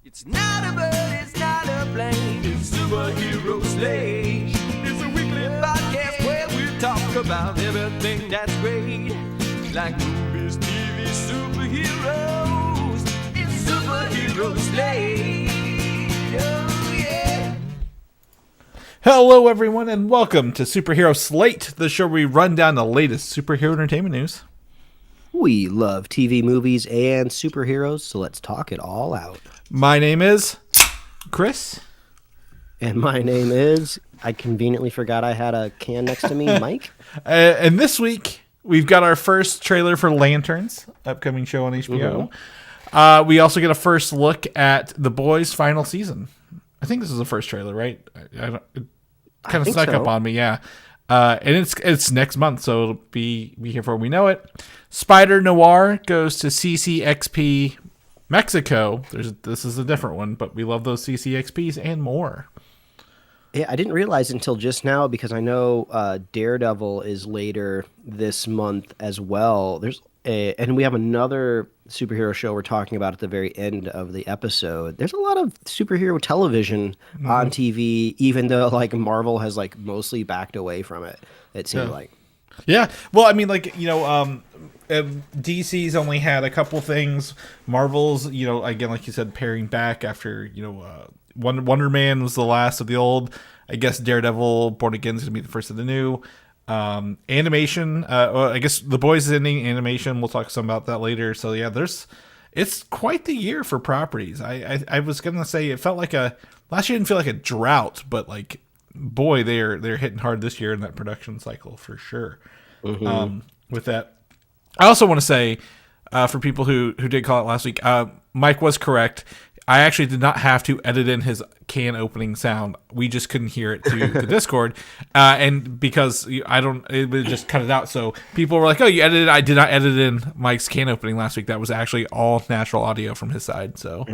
It's not a bird, it's not a plane, it's Superhero Slate. It's a weekly podcast where we talk about everything that's great. Like movies, TV, superheroes. It's Superhero Slate. Oh yeah. Hello everyone and welcome to Superhero Slate, the show where we run down the latest superhero entertainment news. We love TV, movies, and superheroes, so let's talk it all out. My name is Chris. And my name is, I conveniently forgot I had a can next to me, Mike. And this week, we've got our first trailer for Lanterns, upcoming show on HBO. Mm-hmm. We also get a first look at The Boys' final season. I think this is the first trailer, right? It kind of snuck up on me, yeah. And it's next month, so it'll be here before we know it. Spider-Noir goes to CCXP Mexico. This is a different one, but we love those CCXPs and more. Yeah, I didn't realize until just now because I know Daredevil is later this month as well. And we have another superhero show we're talking about at the very end of the episode. There's a lot of superhero television on TV, even though like Marvel has like mostly backed away from it. It seems like. Yeah, well, I mean, like DC's only had a couple things. Marvel's, again, like you said, paring back after Wonder Man was the last of the old. I guess Daredevil, Born Again is gonna be the first of the new. Animation, I guess The Boys is ending animation. We'll talk some about that later. So yeah, it's quite the year for properties. I was gonna say it felt like last year didn't feel like a drought, but like boy, they're hitting hard this year in that production cycle for sure. Mm-hmm. With that, I also want to say for people who did call it last week, Mike was correct. I actually did not have to edit in his can opening sound. We just couldn't hear it to the Discord. And because it would just cut it out. So people were like, oh, you edited it. I did not edit in Mike's can opening last week. That was actually all natural audio from his side. So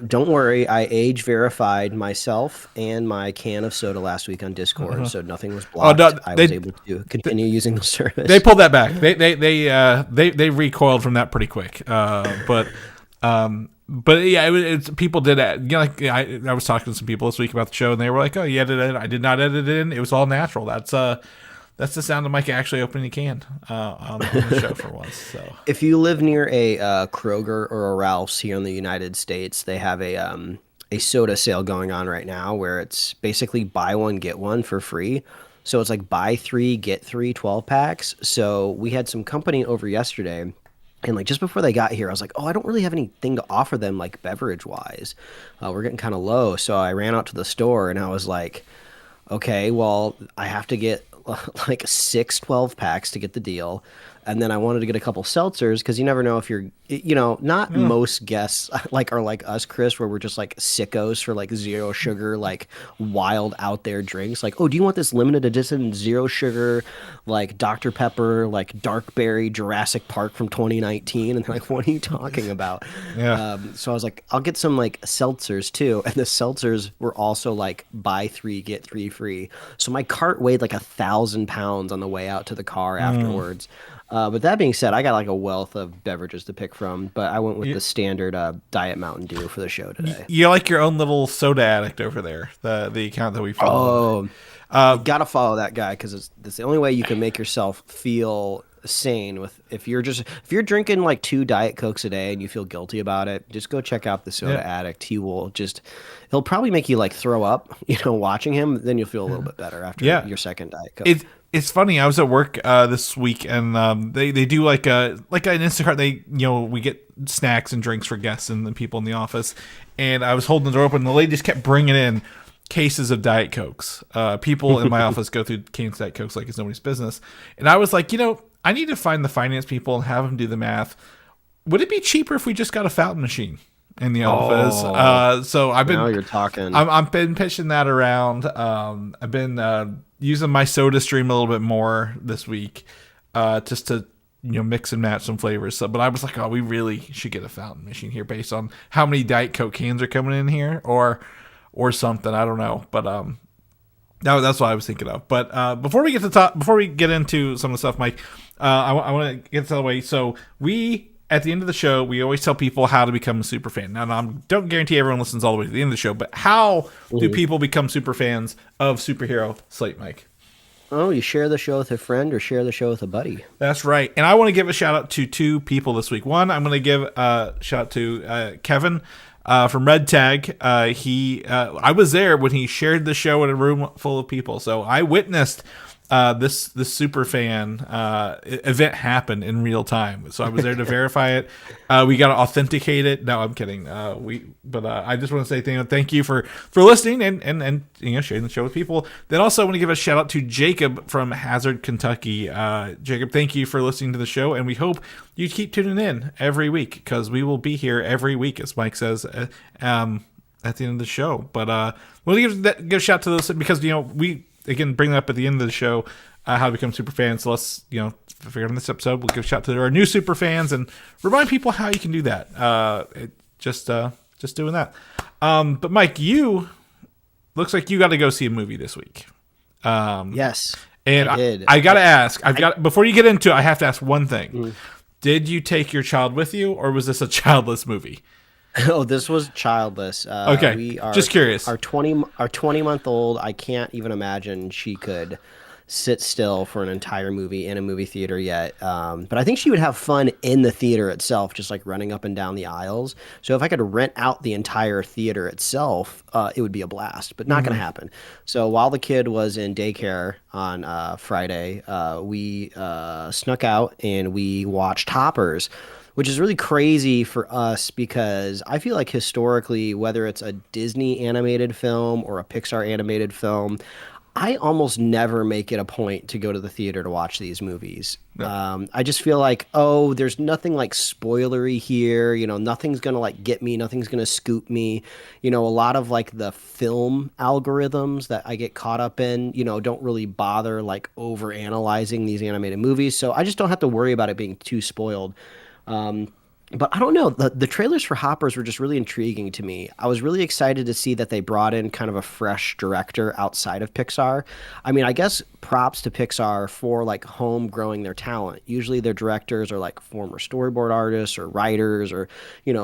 don't worry. I age verified myself and my can of soda last week on Discord. So nothing was blocked. I was able to continue using the service. They pulled that back. They recoiled from that pretty quick. But yeah, people did it. I was talking to some people this week about the show, and they were like, "Oh, you edited it? I did not edit it in. It was all natural." That's the sound of Mike actually opening a can on the show for once. So, if you live near a Kroger or a Ralph's here in the United States, they have a soda sale going on right now where it's basically buy one get one for free. So it's like buy 3 get 3 12-packs. So we had some company over yesterday. And like just before they got here, I was like, oh, I don't really have anything to offer them like beverage wise. We're getting kind of low. So I ran out to the store and I was like, okay, well, I have to get like 6 12-packs to get the deal. And then I wanted to get a couple seltzers because you never know if you're, not most guests like are like us, Chris, where we're just like sickos for like zero sugar, like wild out there drinks. Like, oh, do you want this limited edition zero sugar, like Dr. Pepper, like dark berry Jurassic Park from 2019? And they're like, what are you talking about? Yeah. So I was like, I'll get some like seltzers too. And the seltzers were also like buy 3 get 3 free. So my cart weighed like 1,000 pounds on the way out to the car afterwards. But that being said, I got like a wealth of beverages to pick from, but I went with the standard Diet Mountain Dew for the show today. You're like your own little soda addict over there, the account that we follow. Oh, you got to follow that guy because it's the only way you can make yourself feel sane. If you're drinking like 2 Diet Cokes a day and you feel guilty about it, just go check out the Soda Addict. He'll probably make you like throw up, watching him. Then you'll feel a little bit better after your second Diet Coke. It's funny. I was at work this week, and they do like an Instacart. We get snacks and drinks for guests and the people in the office. And I was holding the door open, and the lady just kept bringing in cases of Diet Cokes. People in my office go through cans of Diet Cokes like it's nobody's business. And I was like, I need to find the finance people and have them do the math. Would it be cheaper if we just got a fountain machine in the office? So I've been. Now you're talking. I've been pitching that around. I've been using my Soda Stream a little bit more this week, just to mix and match some flavors. So, but I was like, oh, we really should get a fountain machine here based on how many Diet Coke cans are coming in here, or something. I don't know, but that's what I was thinking of. But before we get into some of the stuff, Mike, I want to get this out of the way. So we at the end of the show, we always tell people how to become a super fan. Now, I don't guarantee everyone listens all the way to the end of the show, but how do people become super fans of Superhero Slate, Mike? Oh, you share the show with a friend or share the show with a buddy. That's right. And I want to give a shout out to two people this week. One, I'm going to give a shout out to Kevin from RedTag. I was there when he shared the show in a room full of people. So I witnessed this super fan event happen in real time. So I was there to verify it. We got to authenticate it. No, I'm kidding. I just want to say thank you for listening and sharing the show with people. Then also I want to give a shout out to Jacob from Hazard, Kentucky. Jacob, thank you for listening to the show, and we hope you keep tuning in every week because we will be here every week, as Mike says. At the end of the show, but we'll give a shout to those because we again bring that up at the end of the show, how to become super fans. So let's figure out in this episode we'll give a shout to our new super fans and remind people how you can do that. Just doing that. But Mike, you looks like you got to go see a movie this week. Yes, and I did. I gotta ask. Before you get into it, I have to ask one thing. Did you take your child with you, or was this a childless movie? Oh, this was childless. Okay, we are just curious. Our 20-month-old, I can't even imagine she could sit still for an entire movie in a movie theater yet. But I think she would have fun in the theater itself, just like running up and down the aisles. So if I could rent out the entire theater itself, it would be a blast, but not going to happen. So while the kid was in daycare on Friday, we snuck out and we watched Hoppers, which is really crazy for us because I feel like historically, whether it's a Disney animated film or a Pixar animated film, I almost never make it a point to go to the theater to watch these movies. No. I just feel like, there's nothing like spoilery here. Nothing's going to like get me. Nothing's going to scoop me. A lot of like the film algorithms that I get caught up in, don't really bother like over analyzing these animated movies. So I just don't have to worry about it being too spoiled. But I don't know. The trailers for Hoppers were just really intriguing to me. I was really excited to see that they brought in kind of a fresh director outside of Pixar. I mean, I guess props to Pixar for like home growing their talent. Usually their directors are like former storyboard artists or writers or,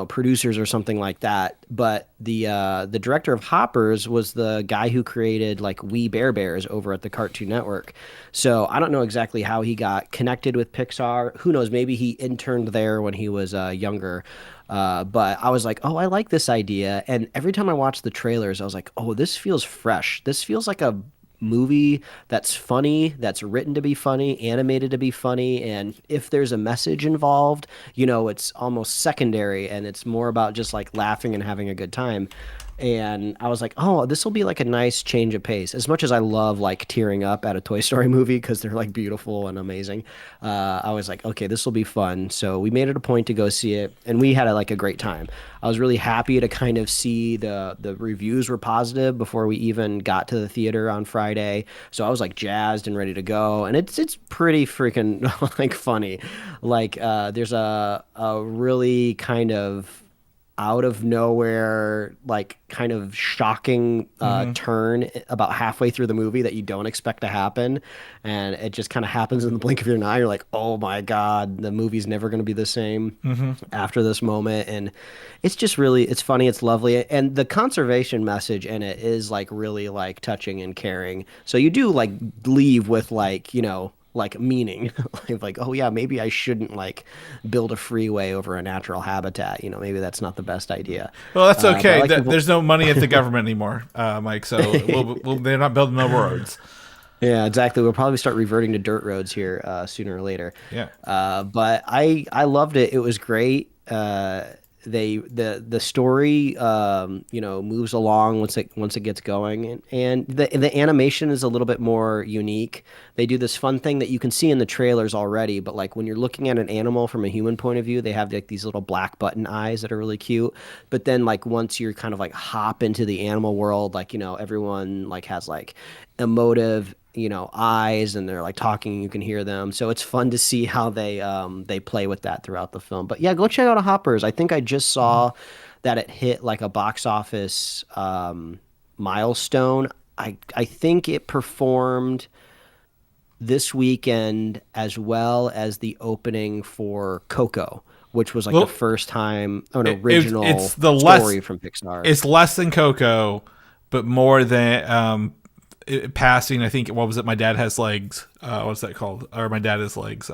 producers or something like that. But the director of Hoppers was the guy who created like We Bare Bears over at the Cartoon Network. So I don't know exactly how he got connected with Pixar. Who knows? Maybe he interned there when he was younger. But I was like, I like this idea. And every time I watched the trailers, I was like, this feels fresh. This feels like a movie that's funny, that's written to be funny, animated to be funny. And if there's a message involved, it's almost secondary and it's more about just like laughing and having a good time. And I was like, this will be like a nice change of pace. As much as I love like tearing up at a Toy Story movie because they're like beautiful and amazing, I was like, okay, this will be fun. So we made it a point to go see it, and we had a great time. I was really happy to kind of see the reviews were positive before we even got to the theater on Friday. So I was like jazzed and ready to go, and it's pretty freaking like funny. Like there's a really kind of out of nowhere, like kind of shocking turn about halfway through the movie that you don't expect to happen. And it just kind of happens in the blink of your eye. You're like, oh my God, the movie's never going to be the same after this moment. And it's just really, it's funny. It's lovely. And the conservation message in it is like really like touching and caring. So you do like leave with like, like meaning like, maybe I shouldn't like build a freeway over a natural habitat. Maybe that's not the best idea. Well, that's okay. There's no money at the government anymore, Mike. So they're not building no roads. Yeah, exactly. We'll probably start reverting to dirt roads here sooner or later. Yeah. But I loved it. It was great. The story moves along once it gets going, and the animation is a little bit more unique. They do this fun thing that you can see in the trailers already, but like when you're looking at an animal from a human point of view, they have like these little black button eyes that are really cute. But then like once you're kind of like hop into the animal world, like everyone like has like emotive eyes, and they're like talking, you can hear them. So it's fun to see how they play with that throughout the film. But yeah, go check out Hoppers. I think I just saw that it hit like a box office milestone. I think it performed this weekend as well as the opening for Coco, which was like Well, the first time an it- original it's the story less- from Pixar. It's less than Coco, but more than passing. I think what was it? My Dad Has Legs. What's that called? Or My Dad Has Legs.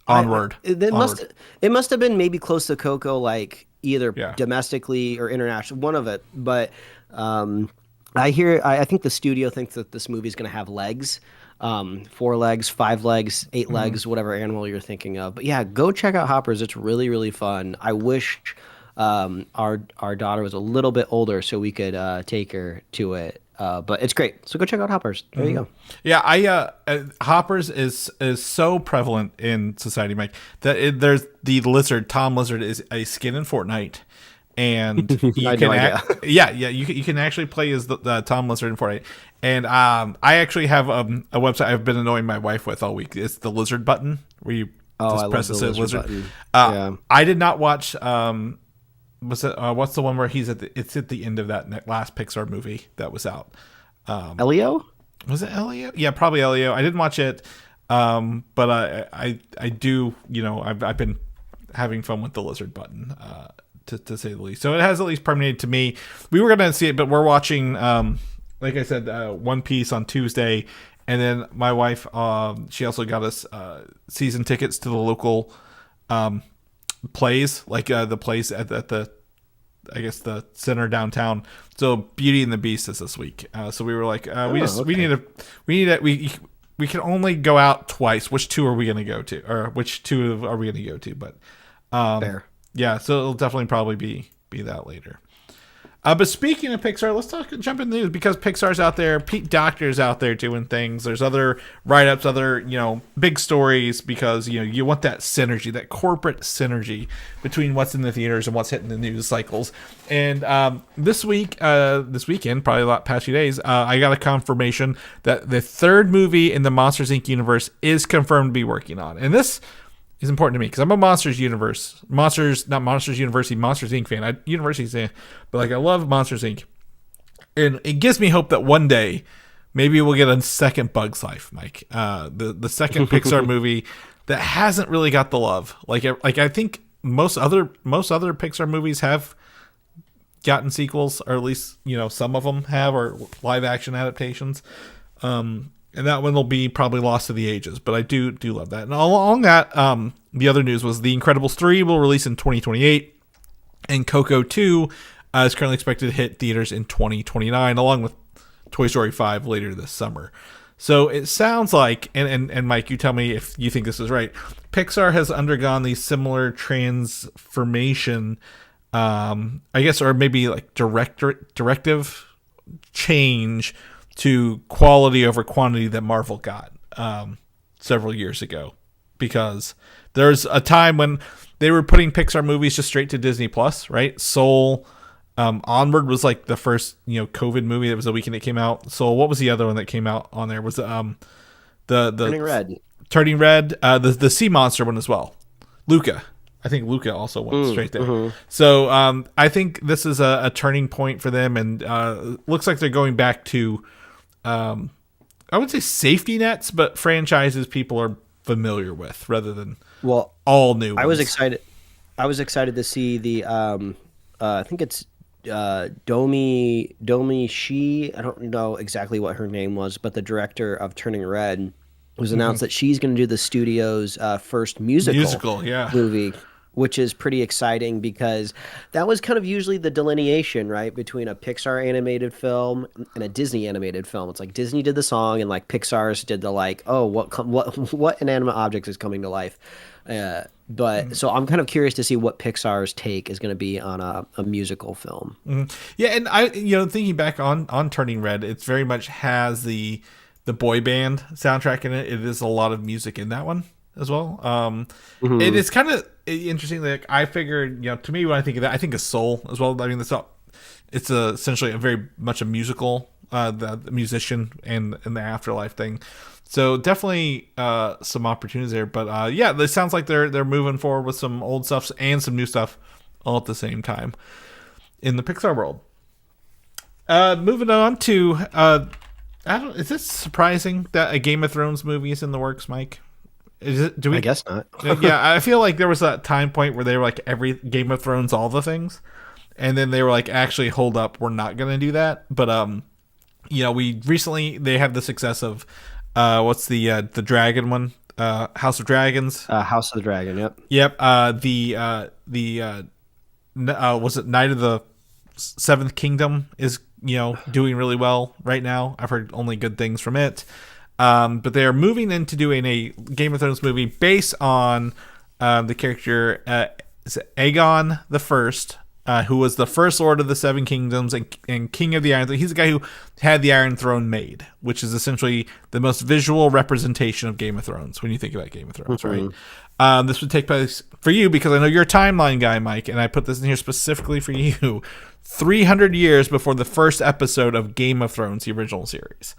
Onward. It must have been maybe close to Coco, like either Yeah. domestically or international, one of it. But I think the studio thinks that this movie is going to have legs, 4 legs, 5 legs, 8 legs, whatever animal you're thinking of. But yeah, go check out Hoppers. It's really, really fun. I wish our daughter was a little bit older so we could take her to it. But it's great. So go check out Hoppers. There you go. Yeah, Hoppers is so prevalent in society, Mike, that there's the lizard. Tom Lizard is a skin in Fortnite, and you I can had no yeah, you can actually play as the Tom Lizard in Fortnite. And I actually have a website I've been annoying my wife with all week. It's the lizard button where you I press love the the lizard. lizard button. I did not watch. What's the one where it's at the end of that last Pixar movie that was out? Elio? Was it Elio? Yeah, probably Elio. I didn't watch it, but I do. I've been having fun with the lizard button, to say the least. So it has at least permeated to me. We were gonna see it, but we're watching, like I said, One Piece on Tuesday, and then my wife, she also got us season tickets to the local plays, like the place at the, I guess, the center downtown. So Beauty and the Beast is this week. So we were like, we can only go out twice. Which two are we going to go to, or which two are we going to go to? But Fair. yeah, so it'll definitely probably be that later. But speaking of Pixar, let's jump in the news, because Pixar's out there, Pete Docter's out there doing things. There's other write-ups, other big stories, because you want that synergy, that corporate synergy between what's in the theaters and what's hitting the news cycles. And this weekend, probably a lot past few days, I got a confirmation that the third movie in the Monsters Inc. universe is confirmed to be working on, and this is important to me because I'm a Monsters Inc. fan. University fan, but I love Monsters Inc. And it gives me hope that one day maybe we'll get a second Bugs Life, Mike. The second Pixar movie that hasn't really got the love. Like I think most other Pixar movies have gotten sequels, or at least some of them have, or live action adaptations. And that one will be probably lost to the ages, but I do love that. And along that, the other news was The Incredibles 3 will release in 2028, and Coco 2 is currently expected to hit theaters in 2029, along with Toy Story 5 later this summer. So it sounds like, and Mike, you tell me if you think this is right, Pixar has undergone these similar transformation, I guess, or maybe like directive change to quality over quantity that Marvel got several years ago, because there's a time when they were putting Pixar movies just straight to Disney Plus, right? Soul, Onward was like the first COVID movie that was the weekend it came out. Soul, what was the other one that came out on there? Was the Turning Red, the Sea Monster one as well. Luca. I think Luca also went straight there. Mm-hmm. So I think this is a turning point for them, and looks like they're going back to, I would say, safety nets, but franchises people are familiar with rather than all new ones. I was excited to see the I think it's Domi Shi. I don't know exactly what her name was, but the director of Turning Red was announced that she's going to do the studio's first musical movie, which is pretty exciting because that was kind of usually the delineation, right, between a Pixar animated film and a Disney animated film. It's like Disney did the song and like Pixar's did the what inanimate objects is coming to life. So I'm kind of curious to see what Pixar's take is going to be on a musical film. Mm-hmm. Yeah, and I thinking back on Turning Red, it very much has the boy band soundtrack in it. It is a lot of music in that one as well. It is kind of interesting. Like I figured, to me, when I think of that, I think of Soul as well. I mean, it's essentially a very much a musical, the musician and the afterlife thing. So definitely some opportunities there. But yeah, it sounds like they're moving forward with some old stuff and some new stuff all at the same time in the Pixar world. Moving on to is this surprising that a Game of Thrones movie is in the works, Mike? Do we? I guess not. Yeah, I feel like there was a time point where they were like every Game of Thrones, all the things, and then they were like, actually, hold up, we're not gonna do that. But we recently they had the success of what's the dragon one, House of Dragons. House of the Dragon. Yep. Yep. Was it Night of the Seventh Kingdom is doing really well right now. I've heard only good things from it. But they are moving into doing a Game of Thrones movie based on the character Aegon the First, who was the first Lord of the Seven Kingdoms and King of the Iron Throne. He's the guy who had the Iron Throne made, which is essentially the most visual representation of Game of Thrones when you think about Game of Thrones, right? This would take place for you because I know you're a timeline guy, Mike, and I put this in here specifically for you. 300 years before the first episode of Game of Thrones, the original series.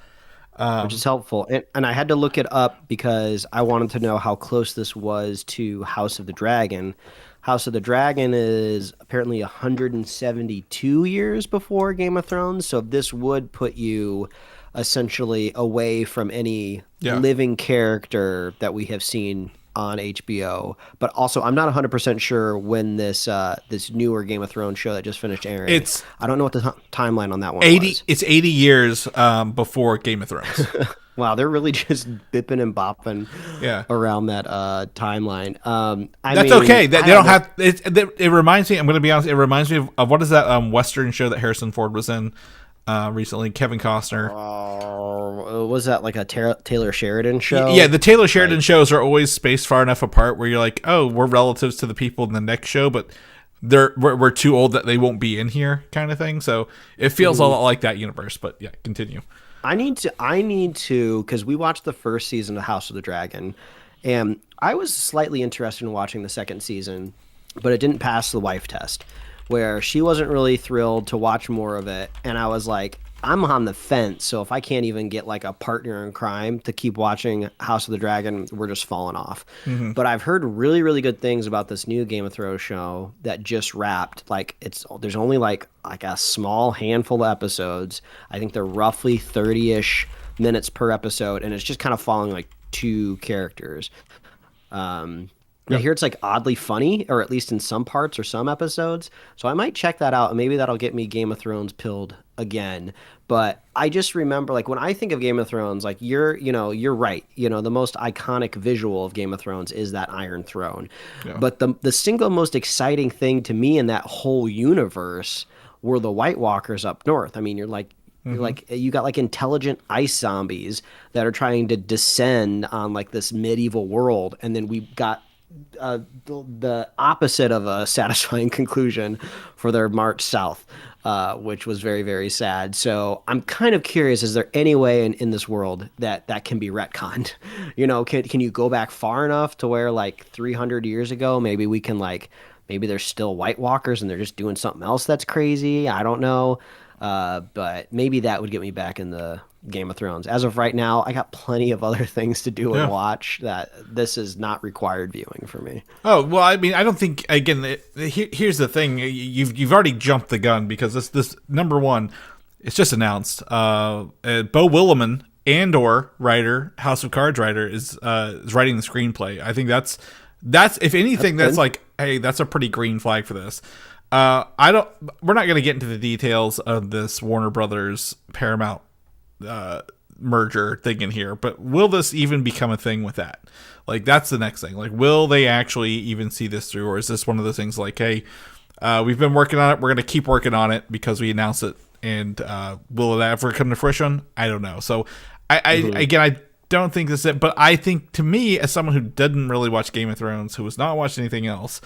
Which is helpful. And I had to look it up because I wanted to know how close this was to House of the Dragon. House of the Dragon is apparently 172 years before Game of Thrones, so this would put you essentially away from any living character that we have seen on HBO. But also, I'm not 100% sure when this newer Game of Thrones show that just finished airing. I don't know what the timeline on that one was. It's 80 years before Game of Thrones. Wow, they're really just bipping and bopping around that timeline. That's okay. They don't have. It reminds me. I'm going to be honest. It reminds me of what is that Western show that Harrison Ford was in recently? Kevin Costner. Was that like a Taylor Sheridan show? Yeah, the Taylor Sheridan shows are always spaced far enough apart where you're like, oh, we're relatives to the people in the next show, but we're too old that they won't be in here, kind of thing. So it feels a lot like that universe. But yeah, continue. I need to, because we watched the first season of House of the Dragon, and I was slightly interested in watching the second season, but it didn't pass the wife test, where she wasn't really thrilled to watch more of it, and I was like, I'm on the fence, so if I can't even get like a partner in crime to keep watching House of the Dragon, we're just falling off. But I've heard really, really good things about this new Game of Thrones show that just wrapped. Like there's only like a small handful of episodes. I think they're roughly 30-ish minutes per episode, and it's just kind of following like two characters. I hear it's like oddly funny, or at least in some parts or some episodes. So I might check that out, and maybe that'll get me Game of Thrones pilled again. But I just remember, like, when I think of Game of Thrones, like you're right. The most iconic visual of Game of Thrones is that Iron Throne. Yeah. But the single most exciting thing to me in that whole universe were the White Walkers up north. I mean, you got like intelligent ice zombies that are trying to descend on like this medieval world, and then we got the opposite of a satisfying conclusion for their march south, which was very, very sad. So I'm kind of curious, is there any way in this world that can be retconned? Can you go back far enough to where like 300 years ago, maybe we can maybe there's still White Walkers and they're just doing something else that's crazy. I don't know. But maybe that would get me back in the Game of Thrones. As of right now, I got plenty of other things to do and watch that this is not required viewing for me. Oh, well, I mean, I don't think, again, here's the thing. You've already jumped the gun because this number one, it's just announced. Beau Willimon, Andor writer, House of Cards writer, is writing the screenplay. I think that's if anything, that's like, hey, that's a pretty green flag for this. We're not going to get into the details of this Warner Brothers Paramount merger thing in here, but will this even become a thing with that? Like, that's the next thing. Like, will they actually even see this through, or is this one of those things like, hey, we've been working on it, we're going to keep working on it because we announced it, and will it ever come to fruition? I don't know. So I don't think this is it, but I think, to me, as someone who didn't really watch Game of Thrones, who has not watched anything else,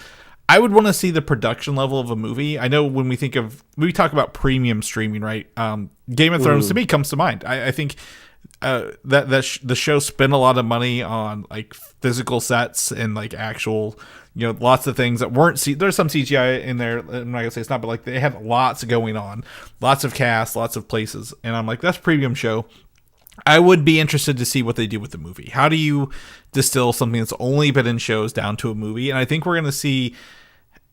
I would want to see the production level of a movie. I know when we talk about premium streaming, right? Game of Thrones to me comes to mind. I think the show spent a lot of money on like physical sets and like actual, lots of things that weren't. There's some CGI in there. I'm not gonna say it's not, but like they have lots going on, lots of cast, lots of places, and I'm like, that's a premium show. I would be interested to see what they do with the movie. How do you distill something that's only been in shows down to a movie? And I think we're going to see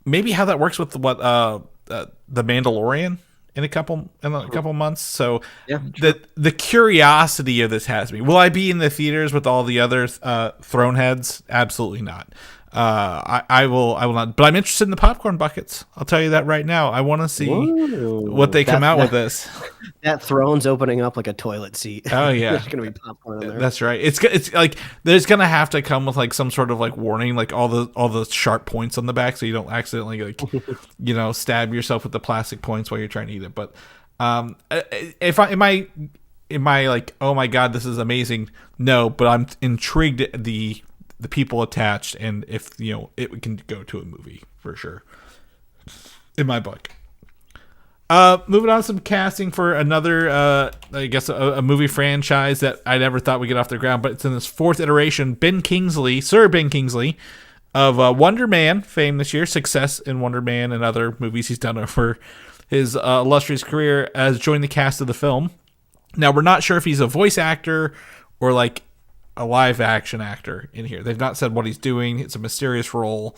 maybe how that works with what the Mandalorian in a couple months. So Yeah, sure. the curiosity of this has me. Will I be in the theaters with all the other Throne heads? Absolutely not. I will not. But I'm interested in the popcorn buckets. I'll tell you that right now. I want to see what they come out with this. That Throne's opening up like a toilet seat. Oh yeah, there's gonna be popcorn in there. That's right. It's like there's gonna have to come with like some sort of like warning, like all the sharp points on the back, so you don't accidentally like stab yourself with the plastic points while you're trying to eat it. But if I am I like, oh my god, this is amazing? No, but I'm intrigued at the people attached, and if it can go to a movie for sure, in my book. Moving on to some casting for another, I guess a movie franchise that I never thought would get off the ground, but it's in this fourth iteration. Sir Ben Kingsley of Wonder Man fame this year, success in Wonder Man and other movies he's done over his illustrious career, has joined the cast of the film. Now we're not sure if he's a voice actor or like a live action actor in here. They've not said what he's doing. It's a mysterious role.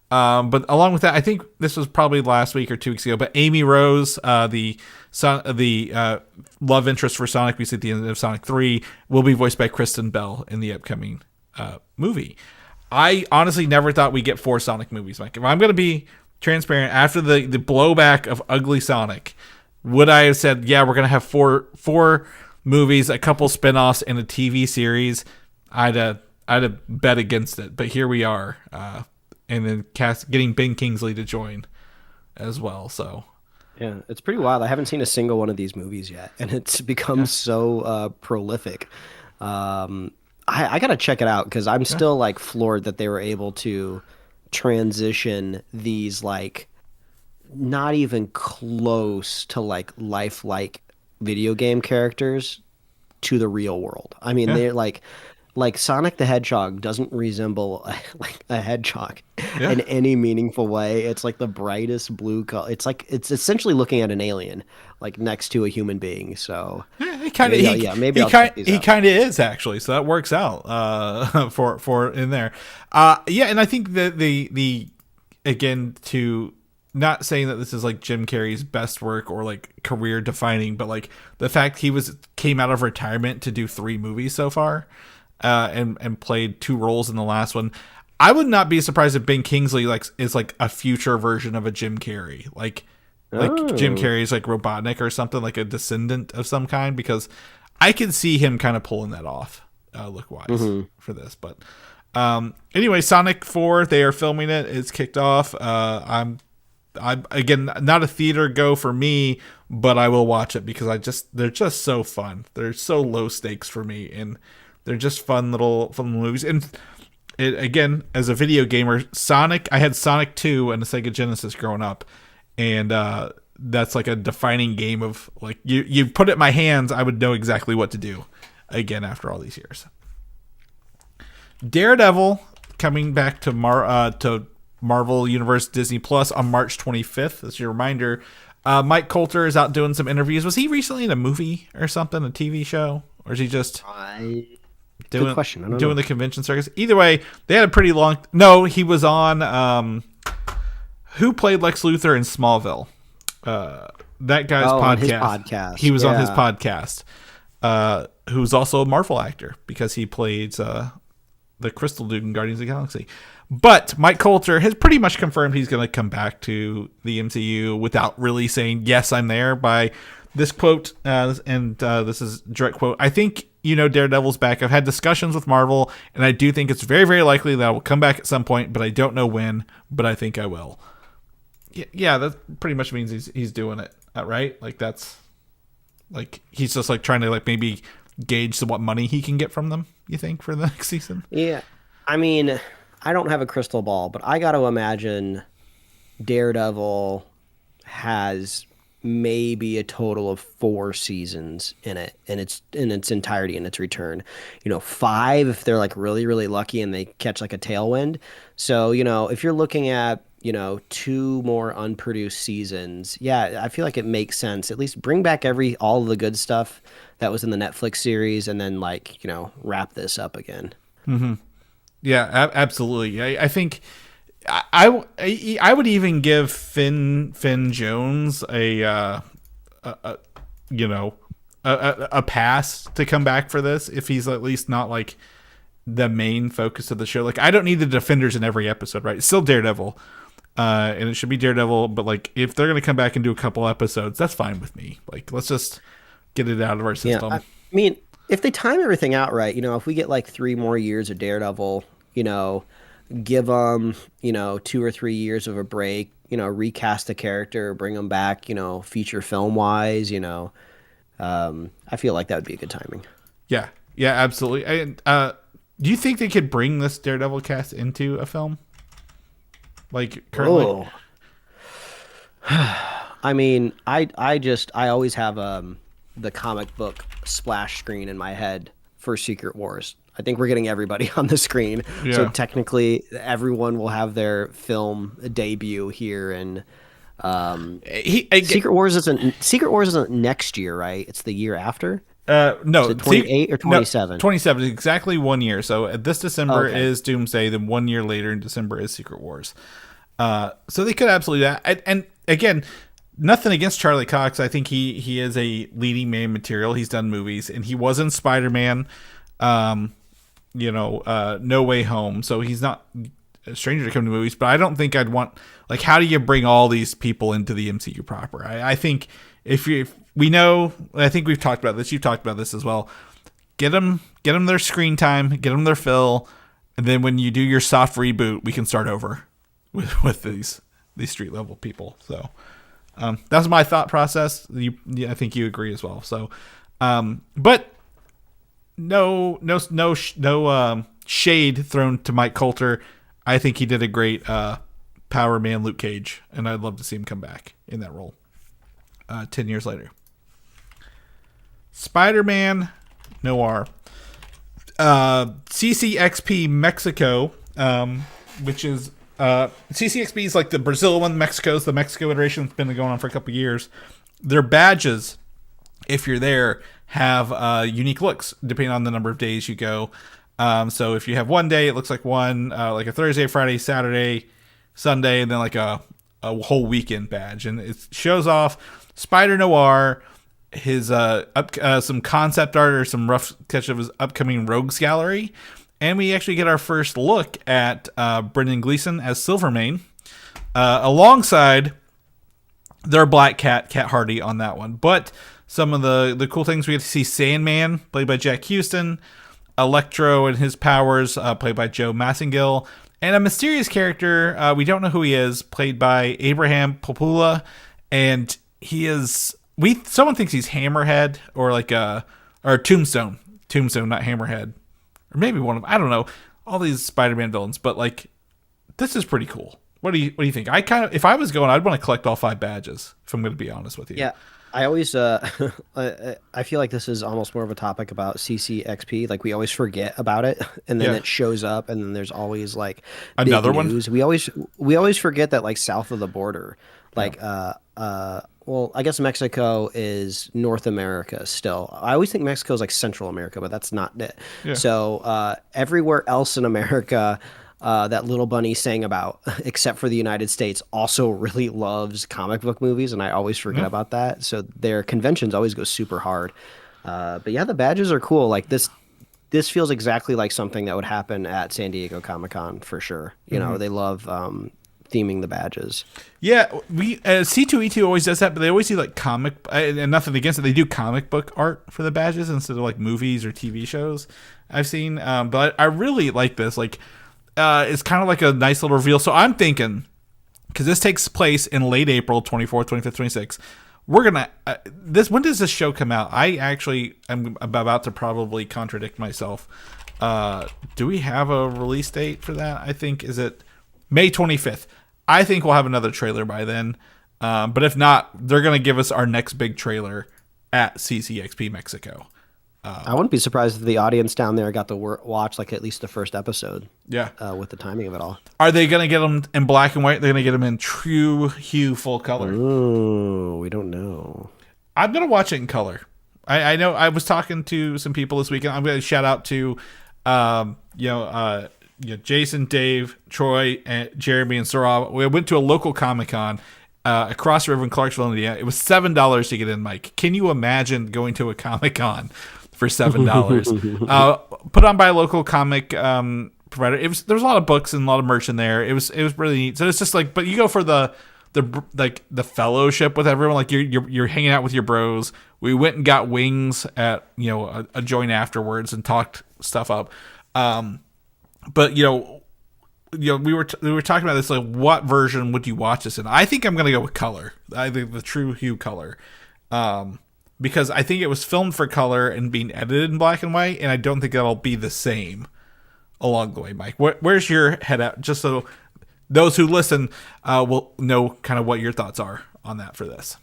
But along with that, I think this was probably last week or 2 weeks ago, but Amy Rose, the love interest for Sonic, we see at the end of Sonic 3, will be voiced by Kristen Bell in the upcoming movie. I honestly never thought we'd get 4 Sonic movies, Mike. If I'm going to be transparent, after the blowback of Ugly Sonic, would I have said, yeah, we're going to have four movies, a couple spinoffs, and a TV series? I'd have bet against it, but here we are. And then getting Ben Kingsley to join as well. So yeah, it's pretty wild. I haven't seen a single one of these movies yet, and it's become so prolific. I gotta check it out because I'm still like floored that they were able to transition these like not even close to like lifelike video game characters to the real world. I mean, they're like Sonic the Hedgehog doesn't resemble like a hedgehog in any meaningful way. It's like the brightest blue color. It's like it's essentially looking at an alien, like next to a human being. So he kind of he kind of is actually. So that works out for in there. And I think that the again, to not saying that this is like Jim Carrey's best work or like career defining, but like the fact he came out of retirement to do 3 movies so far. And played 2 roles in the last one. I would not be surprised if Ben Kingsley is like a future version of a Jim Carrey, like Jim Carrey's like Robotnik or something, like a descendant of some kind, because I can see him kind of pulling that off look wise for this. But anyway, Sonic 4, they are filming it. It's kicked off. I'm again not a theater go for me, but I will watch it because they're just so fun. They're so low stakes for me, and they're just fun little movies. And again, as a video gamer, I had Sonic 2 and the Sega Genesis growing up. And that's like a defining game of like, you put it in my hands, I would know exactly what to do again after all these years. Daredevil coming back to Marvel Universe Disney Plus on March 25th. As your reminder, Mike Coulter is out doing some interviews. Was he recently in a movie or something, a TV show? Or is he just... Good question. I don't doing know. the convention circus. Either way, they had a pretty long. No, he was on. Who played Lex Luthor in Smallville? That guy's podcast. His podcast. He was on his podcast. Who's also a Marvel actor because he plays the Crystal Dude in Guardians of the Galaxy. But Mike Coulter has pretty much confirmed he's going to come back to the MCU without really saying yes, I'm there. By this quote, this is a direct quote. I think. Daredevil's back. I've had discussions with Marvel, and I do think it's very, very likely that I will come back at some point, but I don't know when, but I think I will. Yeah, that pretty much means he's doing it, right? Like, that's, like, he's just, like, trying to, like, maybe gauge what money he can get from them, you think, for the next season? Yeah. I mean, I don't have a crystal ball, but I got to imagine Daredevil has maybe a total of 4 seasons in it, and it's in its entirety in its return. 5 if they're like really, really lucky and they catch like a tailwind. So, if you're looking at, 2 more unproduced seasons, yeah, I feel like it makes sense. At least bring back all of the good stuff that was in the Netflix series, and then wrap this up again. Mm-hmm. Yeah, absolutely. I think. I would even give Finn Jones a you know, a pass to come back for this if he's at least not like the main focus of the show. Like, I don't need the Defenders in every episode, right? It's still Daredevil, and it should be Daredevil. But like, if they're gonna come back and do a couple episodes, that's fine with me. Like, let's just get it out of our system. Yeah, I mean, if they time everything out right, if we get like 3 more years of Daredevil, give them, 2 or 3 years of a break, recast the character, bring them back, feature film wise, I feel like that would be a good timing. Yeah, absolutely. And do you think they could bring this Daredevil cast into a film? Like currently? Oh. I mean, I always have the comic book splash screen in my head for Secret Wars. I think we're getting everybody on the screen. Yeah. So technically everyone will have their film debut here, and Secret Wars isn't next year, right? It's the year after? No, 28 or 27? No, 27, exactly 1 year. So this December is Doomsday, then 1 year later in December is Secret Wars. So they could absolutely do that. And again, nothing against Charlie Cox. I think he is a leading man material. He's done movies, and he was in Spider-Man, No Way Home. So he's not a stranger to come to movies, but I don't think I'd want, like, how do you bring all these people into the MCU proper? I think I think we've talked about this. You've talked about this as well. Get them their screen time, get them their fill. And then when you do your soft reboot, we can start over with these street level people. So, that's my thought process. I think you agree as well. So, but no shade thrown to Mike Coulter. I think he did a great Power Man Luke Cage, and I'd love to see him come back in that role 10 years later. Spider-Man Noir. CCXP Mexico, which is CCXP is like the Brazil one. Mexico's the Mexico iteration that's been going on for a couple of years. Their badges, if you're there, have unique looks depending on the number of days you go. So if you have one day, it looks like one, like a Thursday, Friday, Saturday, Sunday, and then like a whole weekend badge. And it shows off Spider-Noir, his some concept art or some rough sketch of his upcoming Rogues Gallery. And we actually get our first look at Brendan Gleeson as Silvermane, alongside their Black Cat Hardy on that one. But some of the cool things, we get to see Sandman, played by Jack Houston, Electro and his powers, played by Joe Massengill, and a mysterious character, we don't know who he is, played by Abraham Popula, and he is, someone thinks he's Hammerhead or or Tombstone, not Hammerhead, or maybe one of, I don't know, all these Spider-Man villains, but like, this is pretty cool. What do you think? If I was going, I'd want to collect all 5 badges, if I'm going to be honest with you. Yeah. I always, I feel like this is almost more of a topic about CCXP. Like, we always forget about it, and then it shows up, and then there's always like another big news. We always forget that, like, south of the border, like, well, I guess Mexico is North America still. I always think Mexico is like Central America, but that's not it. Yeah. So everywhere else in America, that Little Bunny sang about, except for the United States, also really loves comic book movies, and I always forget about that. So their conventions always go super hard. But yeah, the badges are cool. Like, this feels exactly like something that would happen at San Diego Comic-Con for sure. You know, they love theming the badges. Yeah, we C2E2 always does that, but they always do like comic, and nothing against it. They do comic book art for the badges instead of like movies or TV shows I've seen. But I really like this. Like, it's kind of like a nice little reveal. So I'm thinking, because this takes place in late April, 24th, 25th, 26th, we're going to, when does this show come out? I actually am about to probably contradict myself. Do we have a release date for that? I think, is it May 25th? I think we'll have another trailer by then. But if not, they're going to give us our next big trailer at CCXP Mexico. I wouldn't be surprised if the audience down there got to watch like at least the first episode. Yeah. With the timing of it all. Are they going to get them in black and white? They're going to get them in true hue, full color. Ooh, we don't know. I'm going to watch it in color. I know I was talking to some people this weekend. I'm going to shout out to, Jason, Dave, Troy, and Jeremy, and Sarah. We went to a local Comic-Con across the river in Clarksville, Indiana. It was $7 to get in, Mike. Can you imagine going to a Comic-Con for $7? Put on by a local comic provider. There was a lot of books and a lot of merch in there. It was really neat. So it's just like, but you go for the fellowship with everyone. Like you're hanging out with your bros. We went and got wings at a joint afterwards and talked stuff up. But we were talking about this, like, what version would you watch this in? I think I'm gonna go with color. I think the true hue color, because I think it was filmed for color and being edited in black and white, and I don't think that'll be the same along the way. Mike, where's your head at? Just so those who listen will know kind of what your thoughts are on that for this.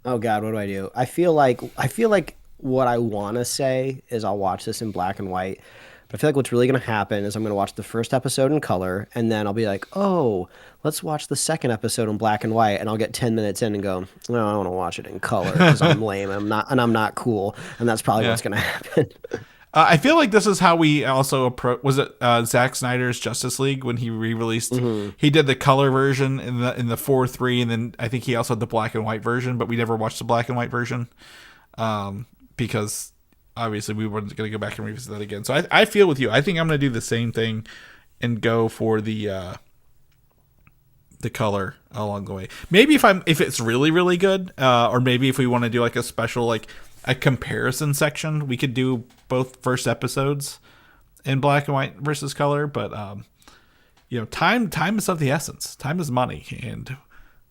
Oh God, what do I do? I feel like what I want to say is I'll watch this in black and white. But I feel like what's really going to happen is I'm going to watch the first episode in color, and then I'll be like, oh, let's watch the second episode in black and white, and I'll get 10 minutes in and go, no, I want to watch it in color because I'm lame. I'm not cool, and that's probably what's going to happen. I feel like this is how we also approach. Was it Zack Snyder's Justice League when he re-released? Mm-hmm. He did the color version in the 4:3, and then I think he also had the black and white version, but we never watched the black and white version because obviously we weren't going to go back and revisit that again. So I feel with you. I think I'm going to do the same thing and go for the color along the way. Maybe if it's really really good, or maybe if we want to do like a special like a comparison section, we could do both first episodes in black and white versus color. But time is of the essence. Time is money, and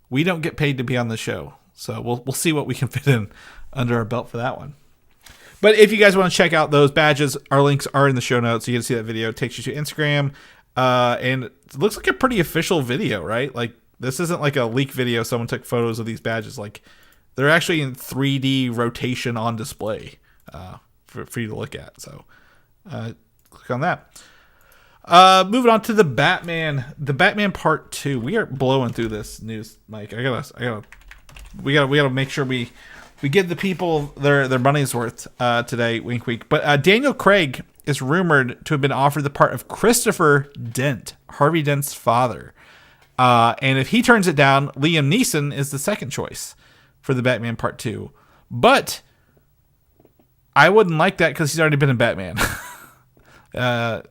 we don't get paid to be on the show. So we'll see what we can fit in under our belt for that one. But if you guys want to check out those badges, our links are in the show notes. You can see that video. It takes you to Instagram, and it looks like a pretty official video, right? Like, this isn't like a leak video. Someone took photos of these badges. Like, they're actually in 3D rotation on display for you to look at. So click on that. Moving on to the Batman Part 2. We are blowing through this news, Mike. We gotta make sure we give the people their money's worth today, wink wink. But Daniel Craig is rumored to have been offered the part of Christopher Dent, Harvey Dent's father. And if he turns it down, Liam Neeson is the second choice for the Batman Part 2. But I wouldn't like that because he's already been in Batman.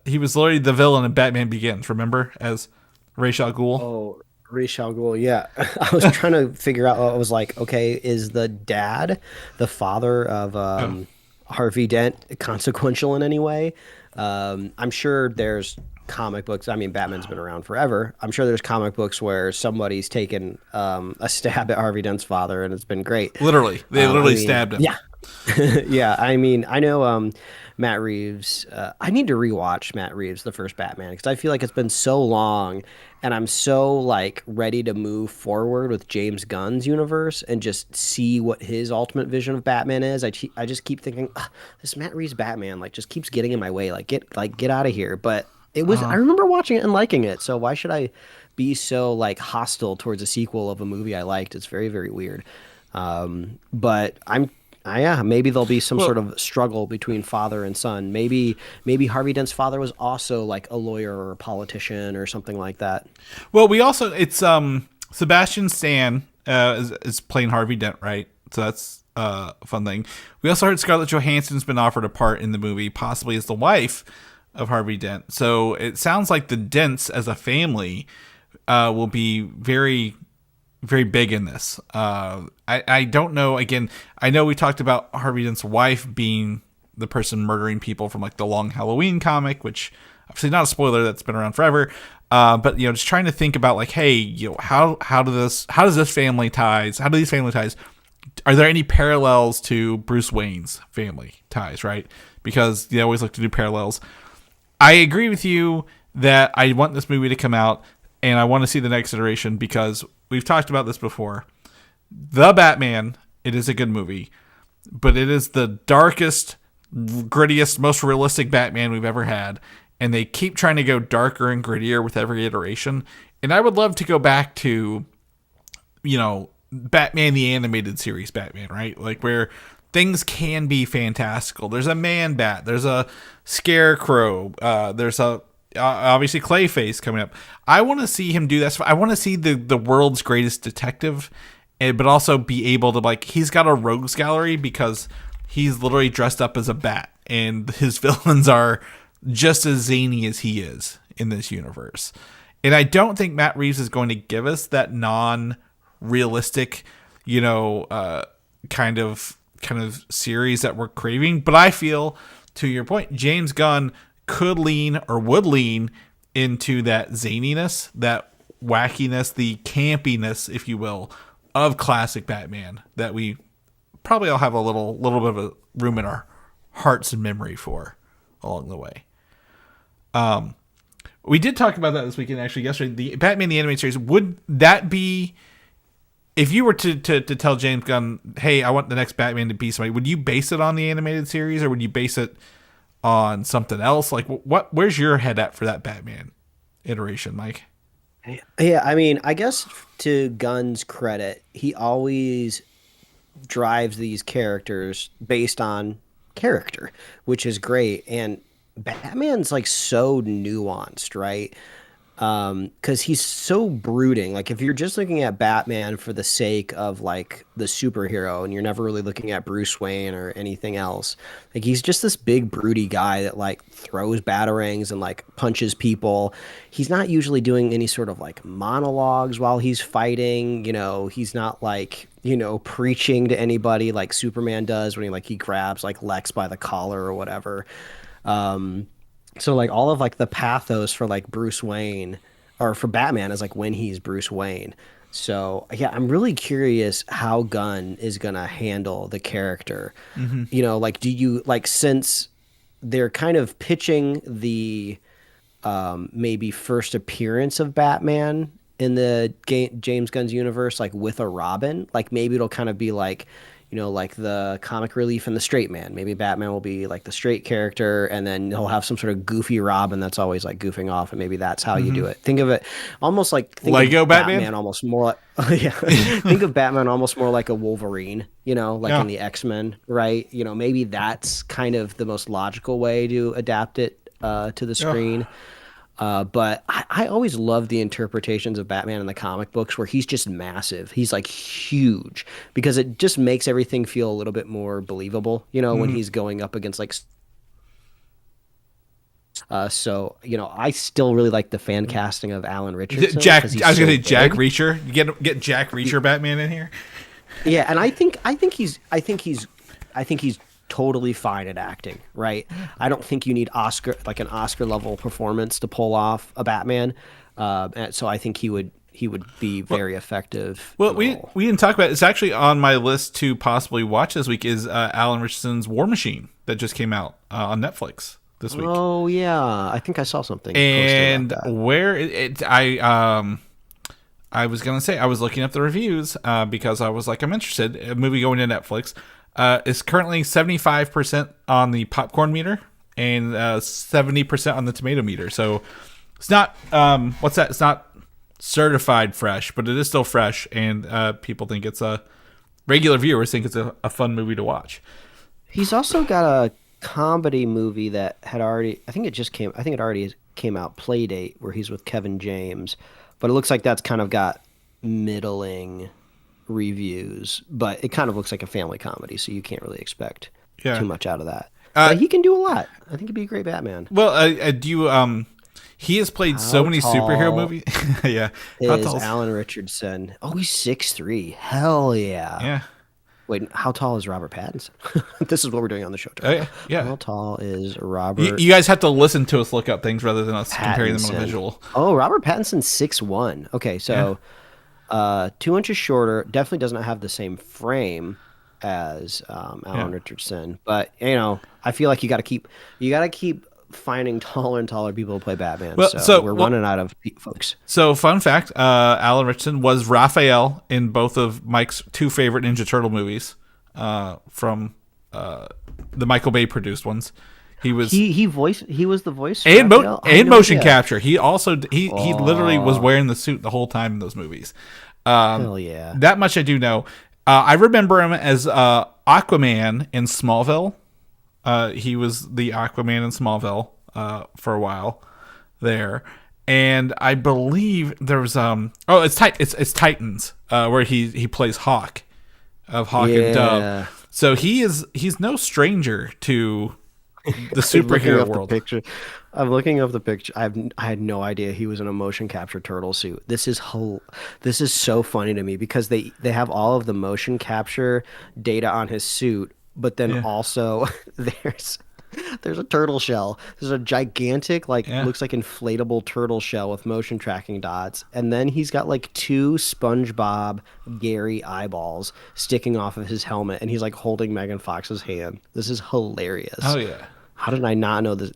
He was literally the villain in Batman Begins, remember? As Ra's al Ghul. Oh, Ra's al Ghul, yeah. I was trying to figure out, I was like, okay, is the dad, the father of Harvey Dent, consequential in any way? I'm sure there's comic books. I mean, Batman's been around forever. I'm sure there's comic books where somebody's taken a stab at Harvey Dent's father, and it's been great. Literally. They stabbed him. Yeah. Yeah, I mean, I know Matt Reeves. I need to rewatch Matt Reeves, the first Batman, because I feel like it's been so long, and I'm so like ready to move forward with James Gunn's universe and just see what his ultimate vision of Batman is. I just keep thinking, this Matt Reeves Batman like just keeps getting in my way. Get out of here. But it was I remember watching it and liking it. So why should I be so like hostile towards a sequel of a movie I liked? It's very, very weird. But maybe there'll be some sort of struggle between father and son. Maybe Harvey Dent's father was also like a lawyer or a politician or something like that. Well, it's Sebastian Stan is playing Harvey Dent, right? So that's a fun thing. We also heard Scarlett Johansson's been offered a part in the movie, possibly as the wife of Harvey Dent. So it sounds like the Dents as a family will be very, very big in this. I don't know. Again, I know we talked about Harvey Dent's wife being the person murdering people from like the Long Halloween comic, which obviously not a spoiler, that's been around forever. But just trying to think about like, hey, how do these family ties? Are there any parallels to Bruce Wayne's family ties? Right, because they always look to do parallels. I agree with you that I want this movie to come out and I want to see the next iteration because we've talked about this before. The Batman, it is a good movie, but it is the darkest, grittiest, most realistic Batman we've ever had. And they keep trying to go darker and grittier with every iteration. And I would love to go back to, Batman the Animated Series Batman, right? Like where things can be fantastical. There's a Man-Bat. There's a Scarecrow. There's a obviously Clayface coming up. I want to see him do that. I want to see the world's greatest detective, but also be able to, like, he's got a rogues gallery because he's literally dressed up as a bat, and his villains are just as zany as he is in this universe. And I don't think Matt Reeves is going to give us that non-realistic, kind of series that we're craving. But I feel, to your point, James Gunn could lean or would lean into that zaniness, that wackiness, the campiness, if you will, of classic Batman that we probably all have a little bit of a room in our hearts and memory for along the way. We did talk about that this weekend, actually, yesterday. The Batman the Animated Series, would that be, if you were to tell James Gunn, hey, I want the next Batman to be somebody, would you base it on the animated series, or would you base it on something else? Like, where's your head at for that Batman iteration, Mike? Yeah, I mean, I guess to Gunn's credit, he always drives these characters based on character, which is great. And Batman's like so nuanced, right? Because he's so brooding. Like, if you're just looking at Batman for the sake of like the superhero, and you're never really looking at Bruce Wayne or anything else, like, he's just this big broody guy that like throws batarangs and like punches people. He's not usually doing any sort of like monologues while he's fighting. He's not like, preaching to anybody like Superman does when he grabs like Lex by the collar or whatever. So like all of like the pathos for like Bruce Wayne, or for Batman, is like when he's Bruce Wayne. So yeah, I'm really curious how Gunn is gonna handle the character. Like, do you like, since they're kind of pitching the maybe first appearance of Batman in the James Gunn's universe, like with a Robin, like maybe it'll kind of be like, like the comic relief and the straight man. Maybe Batman will be like the straight character, and then he'll have some sort of goofy Robin that's always like goofing off, and maybe that's how you do it. Think of it almost like Lego Batman, almost more like, yeah. Think of Batman almost more like a Wolverine, in the X-Men, right? Maybe that's kind of the most logical way to adapt it to the screen. But I always love the interpretations of Batman in the comic books where he's just massive. He's like huge, because it just makes everything feel a little bit more believable, when he's going up against like. So, I still really like the fan casting of Alan Richardson. I was going to say Jack Reacher. You get Jack Reacher Batman in here. Yeah, and I think he's totally fine at acting, right? I don't think you need an Oscar level performance to pull off a Batman. So I think he would be very effective. Well, we didn't talk about it. It's actually on my list to possibly watch this week, is Alan Richardson's War Machine that just came out on Netflix this week. Oh yeah, I think I saw something. And where I was gonna say, I was looking up the reviews because I was like, I'm interested. A movie going to Netflix. Is currently 75% on the popcorn meter and 70% on the tomato meter. So it's not it's not certified fresh, but it is still fresh, and people think regular viewers think it's a fun movie to watch. He's also got a comedy movie that I think it already came out, Playdate, where he's with Kevin James, but it looks like that's kind of got middling reviews, but it kind of looks like a family comedy, so you can't really expect too much out of that. But he can do a lot. I think he'd be a great Batman. Well, he has played so many superhero movies. Yeah. Is Alan Richardson? Oh, he's 6'3". Hell yeah. Yeah. Wait, how tall is Robert Pattinson? This is what we're doing on the show today. Yeah. How tall is Robert? You guys have to listen to us look up things rather than us comparing them on a visual. Oh, Robert Pattinson's 6'1". Okay, so 2 inches shorter. Definitely does not have the same frame as Alan Richardson, but I feel like you got to keep finding taller and taller people to play Batman. Well, so we're running out of folks. So fun fact, Alan Richardson was Raphael in both of Mike's two favorite Ninja Turtle movies from the Michael Bay produced ones. He was he was the voice and motion capture. He also he literally was wearing the suit the whole time in those movies. Hell yeah. That much I do know. I remember him as Aquaman in Smallville. He was the Aquaman in Smallville for a while. there. And I believe there was it's Titans where he plays Hawk of Hawk and Dove. So he's no stranger to the superhero world. I'm looking up the picture. I had no idea he was in a motion capture turtle suit. This is so funny to me because they have all of the motion capture data on his suit, but then also there's a turtle shell. There's a gigantic looks like inflatable turtle shell with motion tracking dots, and then he's got like 2 SpongeBob Gary eyeballs sticking off of his helmet, and he's like holding Megan Fox's hand. This is hilarious. Oh yeah. How did I not know this?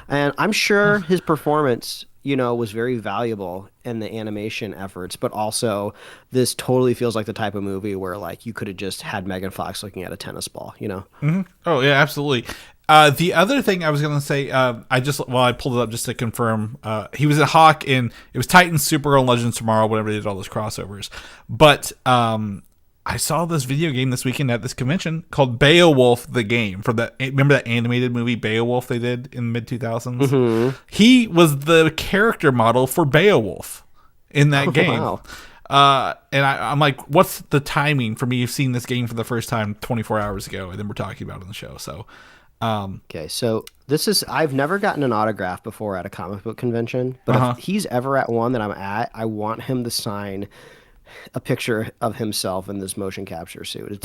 And I'm sure his performance, was very valuable in the animation efforts, but also this totally feels like the type of movie where like you could have just had Megan Fox looking at a tennis ball, Mm-hmm. Oh yeah, absolutely. The other thing I was going to say, I pulled it up just to confirm. He was at Hawk it was Titans, Supergirl, and Legends Tomorrow, whenever they did all those crossovers. But I saw this video game this weekend at this convention called Beowulf the Game. Remember that animated movie Beowulf they did in the mid-2000s? Mm-hmm. He was the character model for Beowulf in that game. Wow. And I'm like, what's the timing for me seeing this game for the first time 24 hours ago, and then we're talking about it on the show. So, okay, so I've never gotten an autograph before at a comic book convention, but if he's ever at one that I'm at, I want him to sign a picture of himself in this motion capture suit.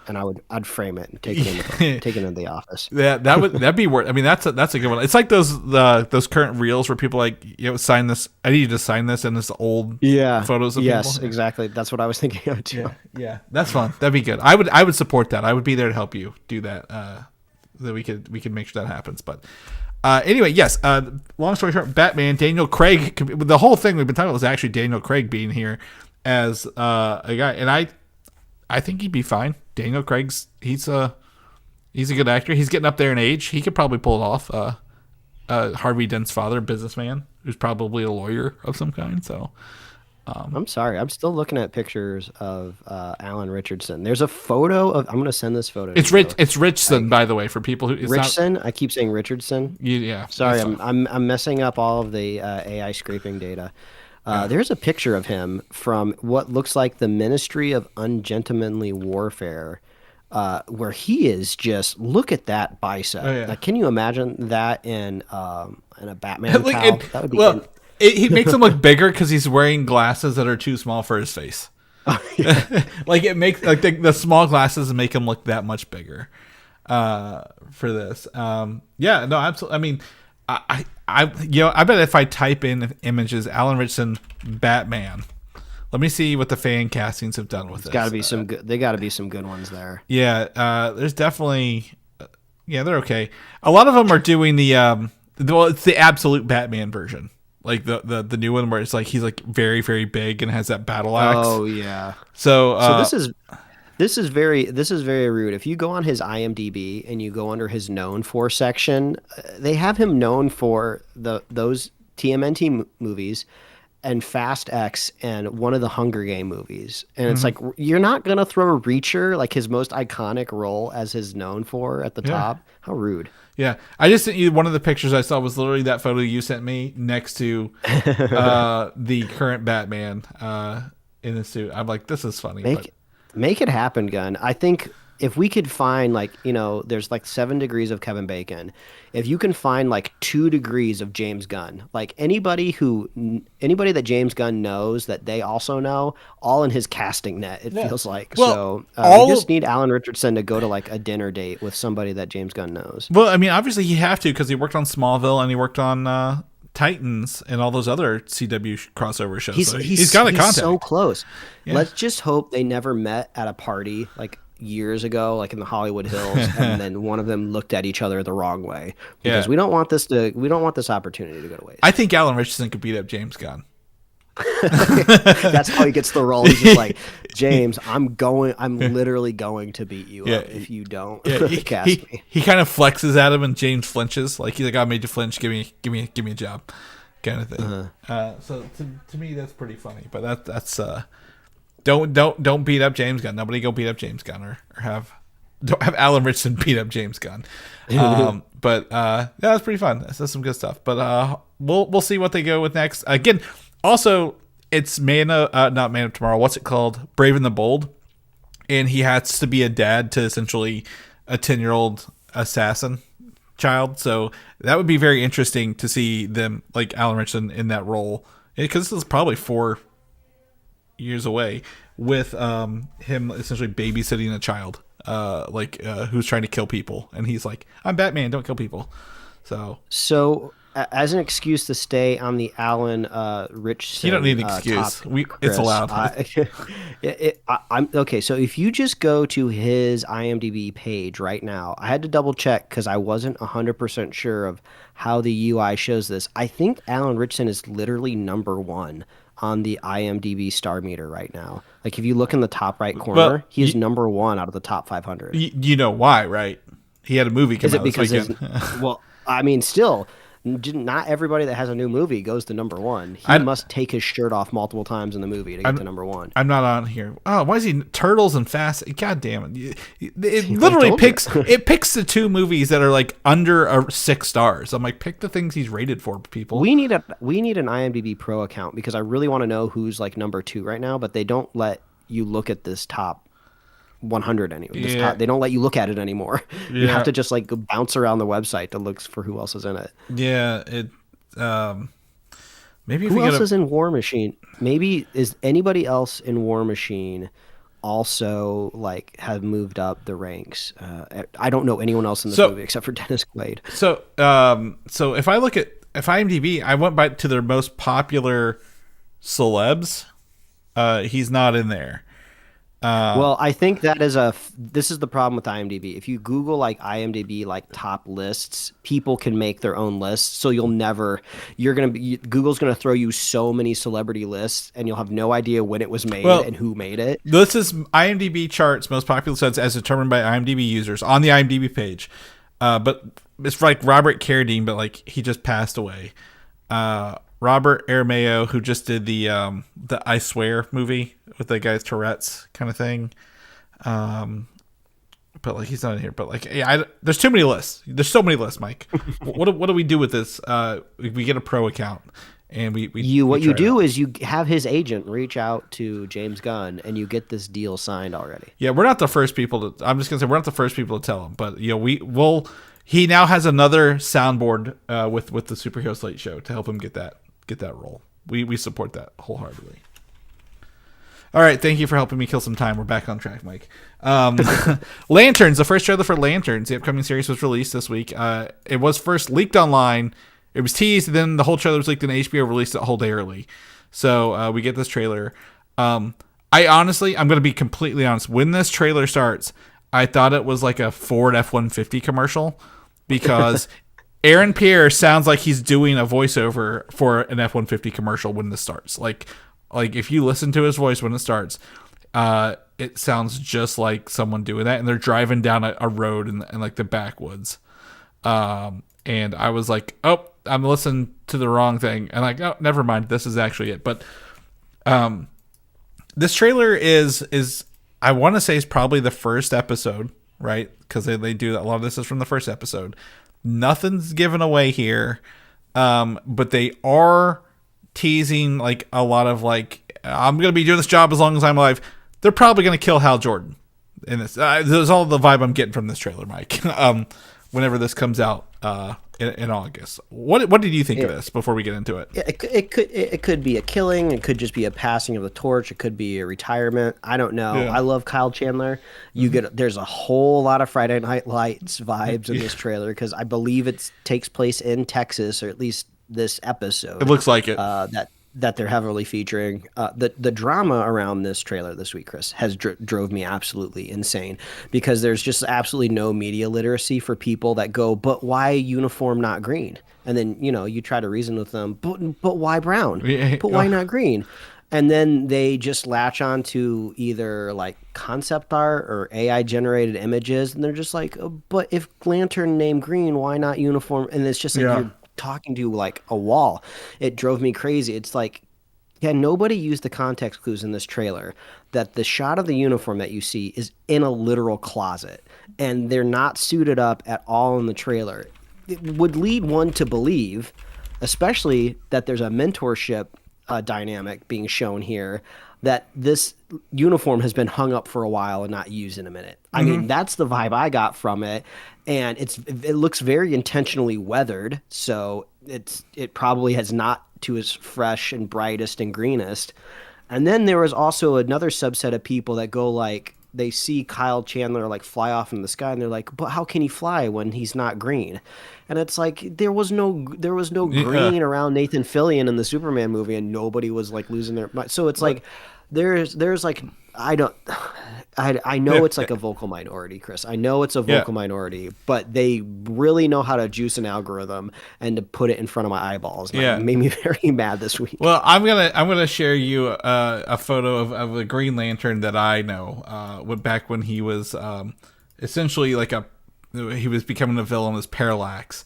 And I'd frame it and take it in the office. Yeah, that'd be worth. I mean, that's a good one. It's like those current reels where people like sign this. I need you to sign this, and this old photos of people. Yes, exactly. That's what I was thinking of too. Yeah, that's fun. That'd be good. I would support that. I would be there to help you do that. That we could make sure that happens. But anyway, yes. Long story short, Batman, Daniel Craig. The whole thing we've been talking about was actually Daniel Craig being here as a guy, and I think he'd be fine. Daniel Craig's he's a good actor. He's getting up there in age. He could probably pull it off. Harvey Dent's father, businessman, who's probably a lawyer of some kind. So I'm sorry, I'm still looking at pictures of Alan Richardson. There's a photo of. I'm going to send this photo. It's Richardson, by the way, for people who. Richardson. I keep saying Richardson. Yeah. Sorry, I'm messing up all of the AI scraping data. There's a picture of him from what looks like the Ministry of Ungentlemanly Warfare, where he is just, look at that bicep. Oh, yeah. Like, can you imagine that in a Batman cowl? That would be he makes him look bigger because he's wearing glasses that are too small for his face. Like it makes the small glasses make him look that much bigger for this. Yeah, no, absolutely. I mean, I bet if I type in images Alan Richardson Batman, let me see what the fan castings have done with this. Got to be some good. They got to be some good ones there. Yeah, there's definitely. Yeah, they're okay. A lot of them are doing it's the absolute Batman version, like the new one where it's like he's like very very big and has that battle axe. Oh yeah. So this is very rude. If you go on his IMDb and you go under his known for section, they have him known for those TMNT movies and Fast X and one of the Hunger Game movies. And it's like, you're not going to throw Reacher, like his most iconic role as his known for, at the top. How rude. Yeah. I just sent you one of the pictures I saw was literally that photo you sent me next to the current Batman in the suit. I'm like, this is funny. Make it happen, Gunn. I think if we could find there's like 7 degrees of Kevin Bacon. If you can find like 2 degrees of James Gunn, like anybody that James Gunn knows that they also know, all in his casting net, it feels like. Well, so we just need Alan Richardson to go to like a dinner date with somebody that James Gunn knows. Well, I mean, obviously you have to because he worked on Smallville and he worked on Titans and all those other CW crossover shows. He's got a contact. He's so close. Yeah. Let's just hope they never met at a party like years ago, like in the Hollywood Hills, and then one of them looked at each other the wrong way because we don't want this opportunity to go to waste. I think Alan Richardson could beat up James Gunn. That's how he gets the role. He's just like, James, I'm literally going to beat you up if you don't cast me. He kind of flexes at him and James flinches. Like he's like, I made you flinch, give me a job, kind of thing. So to me that's pretty funny. But that's don't beat up James Gunn. Nobody go beat up James Gunn or have don't have Alan Richardson beat up James Gunn. But yeah, that's pretty fun. That's some good stuff. But we'll see what they go with next. Again, also it's not Man of Tomorrow. What's it called? Brave and the Bold, and he has to be a dad to essentially a 10-year-old assassin child. So that would be very interesting to see them, like Alan Richardson, in that role, because this is probably 4 years away, with him essentially babysitting a child, who's trying to kill people, and he's like, "I'm Batman, don't kill people." So as an excuse to stay on the Alan Richardson, you don't need an excuse. Topic, It's allowed. I'm okay. So if you just go to his IMDb page right now, I had to double check because I wasn't 100% sure of how the UI shows this. I think Alan Richardson is literally number 1 on the IMDb star meter right now. Like if you look in the top right corner, he's number 1 out of the top 500. You know why, right? He had a movie come out this weekend. Well, I mean, still, not everybody that has a new movie goes to number 1. He must take his shirt off multiple times in the movie to get to number 1. I'm not on here. Oh, why is he Turtles and Fast? God damn it! It literally picks the 2 movies that are like under 6 stars. I'm like, pick the things he's rated for, people. We need an IMDb Pro account because I really want to know who's like number 2 right now, but they don't let you look at this top 100 anyway. They don't let you look at it anymore. Yeah. You have to just like bounce around the website to look for who else is in it. Yeah, maybe who else is in War Machine? Maybe is anybody else in War Machine also like have moved up the ranks? I don't know anyone else in this movie except for Dennis Quaid. So if I look at IMDb, I went back to their most popular celebs. He's not in there. Well, I think this is the problem with IMDb. If you Google like IMDb like top lists, people can make their own lists. So Google's gonna throw you so many celebrity lists, and you'll have no idea when it was made and who made it. This is IMDb charts, most popular sets as determined by IMDb users on the IMDb page. But it's like Robert Carradine, but like he just passed away. Robert Aramayo, who just did the I Swear movie with the guy's Tourette's kind of thing. But like he's not in here. But like, there's too many lists. There's so many lists, Mike. what do we do with this? We get a pro account, and what you do is you have his agent reach out to James Gunn, and you get this deal signed already. Yeah, we're not the first people to. I'm just gonna say we're not the first people to tell him, but we'll. He now has another soundboard with the Superhero Slate show to help him get that role. We support that wholeheartedly. All right, thank you for helping me kill some time. We're back on track, Mike. Lanterns, the first trailer for Lanterns, the upcoming series, was released this week. It was first leaked online. It was teased, and then the whole trailer was leaked, and HBO released it a whole day early. So we get this trailer. I'm going to be completely honest. When this trailer starts, I thought it was like a Ford F-150 commercial because Aaron Pierre sounds like he's doing a voiceover for an F-150 commercial when this starts. Like if you listen to his voice when it starts, it sounds just like someone doing that. And they're driving down a road in like the backwoods. And I was like, oh, I'm listening to the wrong thing. And like, oh, never mind. This is actually it. But this trailer is I want to say is probably the first episode, right? Because they do that. A lot of this is from the first episode. Nothing's given away here, but they are teasing like a lot of like, I'm going to be doing this job as long as I'm alive. They're probably going to kill Hal Jordan in this. There's all the vibe I'm getting from this trailer, Mike. Whenever this comes out in August, what did you think of this before we get into it? It could be a killing. It could just be a passing of the torch. It could be a retirement. I don't know. Yeah. I love Kyle Chandler. There's a whole lot of Friday Night Lights vibes in this trailer because I believe it takes place in Texas, or at least this episode. It looks like it. That they're heavily featuring. The drama around this trailer this week, Chris, has drove me absolutely insane because there's just absolutely no media literacy for people that go, but why uniform not green? And then, you try to reason with them, but why brown? But why not green? And then they just latch on to either like concept art or AI generated images. And they're just like, but if Lantern named green, why not uniform? And it's just like, you're talking to like a wall. It drove me crazy. It's like, nobody used the context clues in this trailer that the shot of the uniform that you see is in a literal closet, and they're not suited up at all in the trailer. It would lead one to believe, especially that there's a mentorship dynamic being shown here, that this uniform has been hung up for a while and not used in a minute. I mean, that's the vibe I got from it, and it looks very intentionally weathered, so it probably has not to its fresh and brightest and greenest. And then there was also another subset of people that go like, they see Kyle Chandler like fly off in the sky, and they're like, but how can he fly when he's not green? And it's like there was no green around Nathan Fillion in the Superman movie, and nobody was like losing their mind. So it's like there's like I know it's like a vocal minority, Chris. I know it's a vocal minority, but they really know how to juice an algorithm and to put it in front of my eyeballs. And it made me very mad this week. Well, I'm gonna share you a photo of a Green Lantern that I know. Back when he was essentially like he was becoming a villain as Parallax.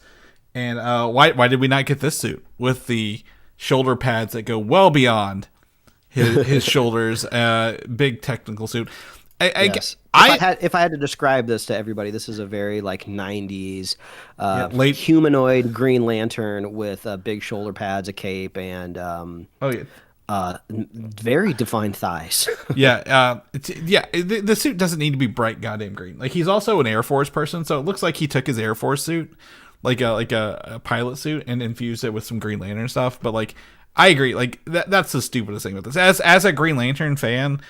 And why did we not get this suit with the shoulder pads that go well beyond his shoulders? Big technical suit. If I had to describe this to everybody, this is a very like 90s late humanoid Green Lantern with big shoulder pads, a cape, and very defined thighs. The suit doesn't need to be bright goddamn green. Like, he's also an Air Force person, so it looks like he took his Air Force suit, like a pilot suit, and infused it with some Green Lantern stuff. But like, I agree. Like that's the stupidest thing with this. As a Green Lantern fan,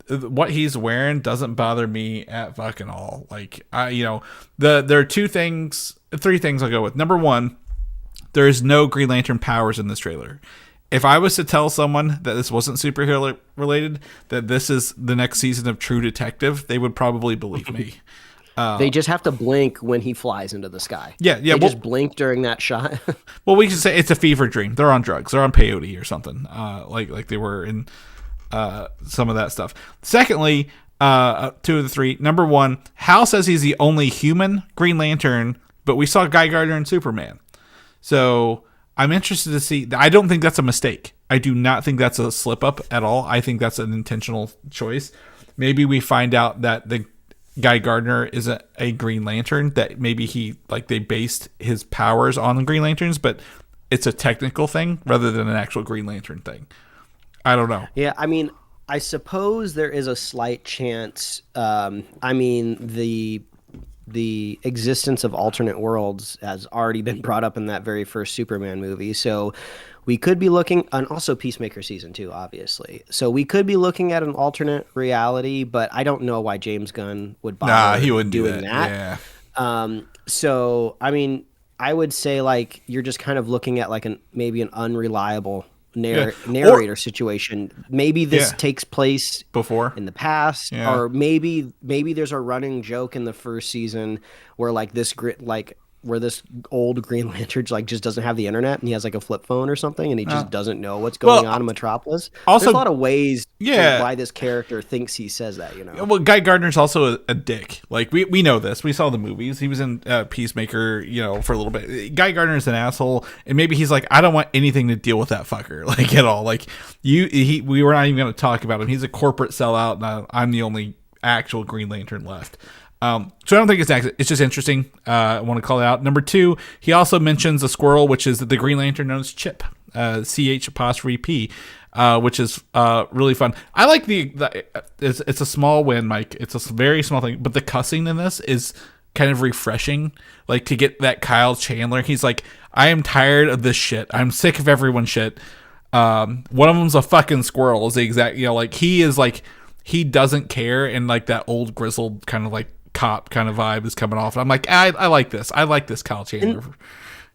what he's wearing doesn't bother me at fucking all. Like, there are three things I'll go with. Number one, there is no Green Lantern powers in this trailer. If I was to tell someone that this wasn't superhero related, that this is the next season of True Detective, they would probably believe me. They just have to blink when he flies into the sky. They just blink during that shot. Well, we can say it's a fever dream. They're on drugs. They're on peyote or something, like they were in some of that stuff. Secondly, two of the three. Number one, Hal says he's the only human Green Lantern, but we saw Guy Gardner and Superman. So I'm interested to see. I don't think that's a mistake. I do not think that's a slip up at all. I think that's an intentional choice. Maybe we find out that the Guy Gardner is a Green Lantern, that maybe they based his powers on the Green Lanterns, but it's a technical thing rather than an actual Green Lantern thing. I don't know. Yeah, I mean, I suppose there is a slight chance. I mean, the existence of alternate worlds has already been brought up in that very first Superman movie. So we could be looking, and also Peacemaker season 2, obviously. So we could be looking at an alternate reality, but I don't know why James Gunn would bother he wouldn't doing do that. Yeah. So I mean, I would say like you're just kind of looking at like maybe an unreliable narrator situation. Maybe this takes place before in the past, or maybe there's a running joke in the first season where like where this old Green Lantern like just doesn't have the internet, and he has like a flip phone or something, and he just doesn't know what's going on in Metropolis. Also, there's a lot of ways why this character thinks he says that, Well, Guy Gardner's also a dick. Like, we know this. We saw the movies. He was in Peacemaker, for a little bit. Guy Gardner's an asshole, and maybe he's like, I don't want anything to deal with that fucker, like, at all. Like, we were not even going to talk about him. He's a corporate sellout, and I'm the only actual Green Lantern left. So I don't think it's just interesting. I want to call it out. Number two, he also mentions a squirrel, which is the Green Lantern known as Chip, CH''P, which is really fun. I like it's a small win, Mike. It's a very small thing, but the cussing in this is kind of refreshing. Like, to get that Kyle Chandler, he's like, I am tired of this shit. I'm sick of everyone's shit. One of them's a fucking squirrel. Is the exact, he is like, he doesn't care, and like that old grizzled kind of like cop kind of vibe is coming off. And I'm like, I like this. I like this Kyle Chandler.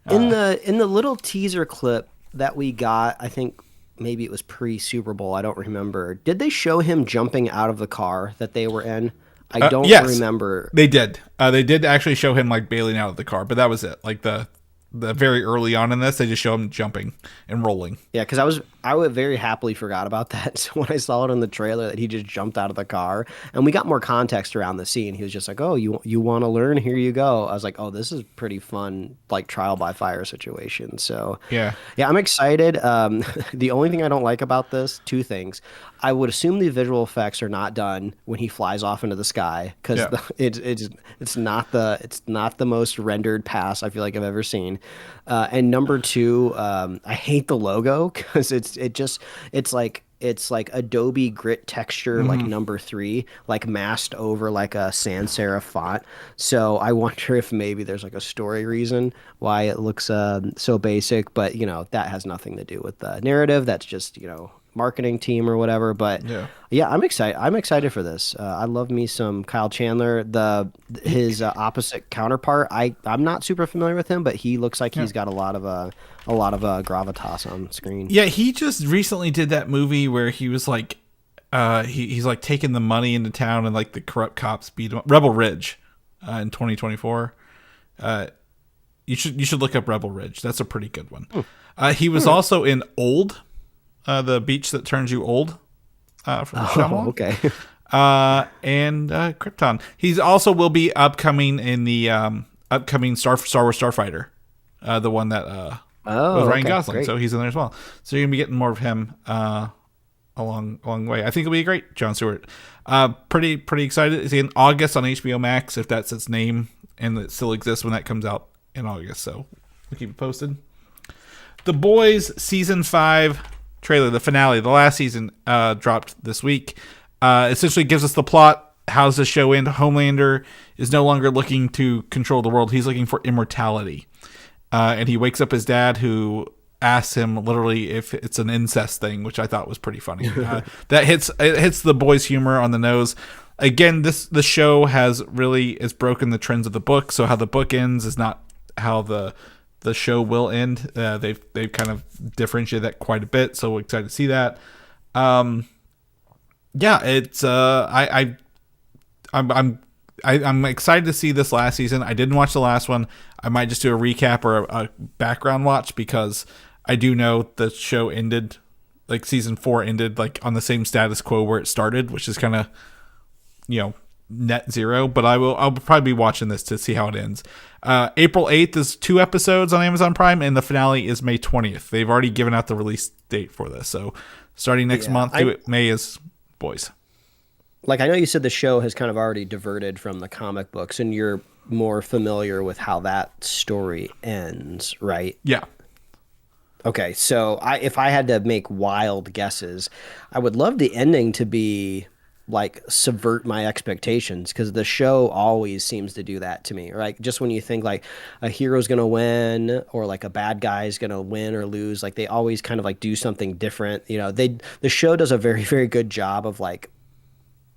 In the little teaser clip that we got, I think maybe it was pre-Super Bowl, I don't remember. Did they show him jumping out of the car that they were in? I don't remember. They did. They did actually show him like bailing out of the car, but that was it. Like the very early on in this, they just show him jumping and rolling. Yeah, because I would very happily forgot about that. So when I saw it in the trailer that he just jumped out of the car, and we got more context around the scene, he was just like, "Oh, you want to learn? Here you go." I was like, "Oh, this is pretty fun, like trial by fire situation." So Yeah. yeah, I'm excited. The only thing I don't like about this, two things. I would assume the visual effects are not done when he flies off into the sky because Yeah. it's not the most rendered pass I feel like I've ever seen. And number two, I hate the logo because it's like Adobe grit texture like number three, like masked over like a sans serif font. So I wonder if maybe there's like a story reason why it looks so basic, but that has nothing to do with the narrative. That's just marketing team or whatever. But Yeah. yeah, I'm excited. I'm excited for this. I love me some Kyle Chandler. His opposite counterpart. I'm not super familiar with him, but he looks like he's got a lot of gravitas on screen. Yeah, he just recently did that movie where he was like, he's like taking the money into town and like the corrupt cops beat him up. Rebel Ridge, in 2024. You should look up Rebel Ridge. That's a pretty good one. He was also in Old, the beach that turns you old, from Shyamalan. Okay. And Krypton. He's also will be upcoming in the upcoming Star Wars Starfighter, the one that with Ryan Gosling. Great. So he's in there as well. So you're gonna be getting more of him along the way. I think it'll be great. Jon Stewart. Pretty excited. It's in August on HBO Max, if that's its name, and it still exists when that comes out in August. So we'll keep it posted. The Boys season 5 trailer, the finale, the last season, dropped this week. Essentially gives us the plot. How's the show end? Homelander is no longer looking to control the world. He's looking for immortality. And he wakes up his dad, who asks him literally if it's an incest thing, which I thought was pretty funny. That hits the Boys' humor on the nose. Again, the show has broken the trends of the book. So how the book ends is not how the show will end. They've kind of differentiated that quite a bit. So we're excited to see that. Yeah, it's I'm excited to see this last season. I didn't watch the last one. I might just do a recap or a background watch because I do know the show ended, like season 4 ended like on the same status quo where it started, which is kind of, net zero. But I'll probably be watching this to see how it ends. April 8th is 2 episodes on Amazon Prime, and the finale is May 20th. They've already given out the release date for this, so starting next month, May is Boys. Like, I know you said the show has kind of already diverted from the comic books, and you're more familiar with how that story ends, right? Yeah. Okay, so if I had to make wild guesses, I would love the ending to be like subvert my expectations, because the show always seems to do that to me, right? Just when you think like a hero's gonna win or like a bad guy's gonna win or lose, like they always kind of like do something different. The show does a very, very good job of like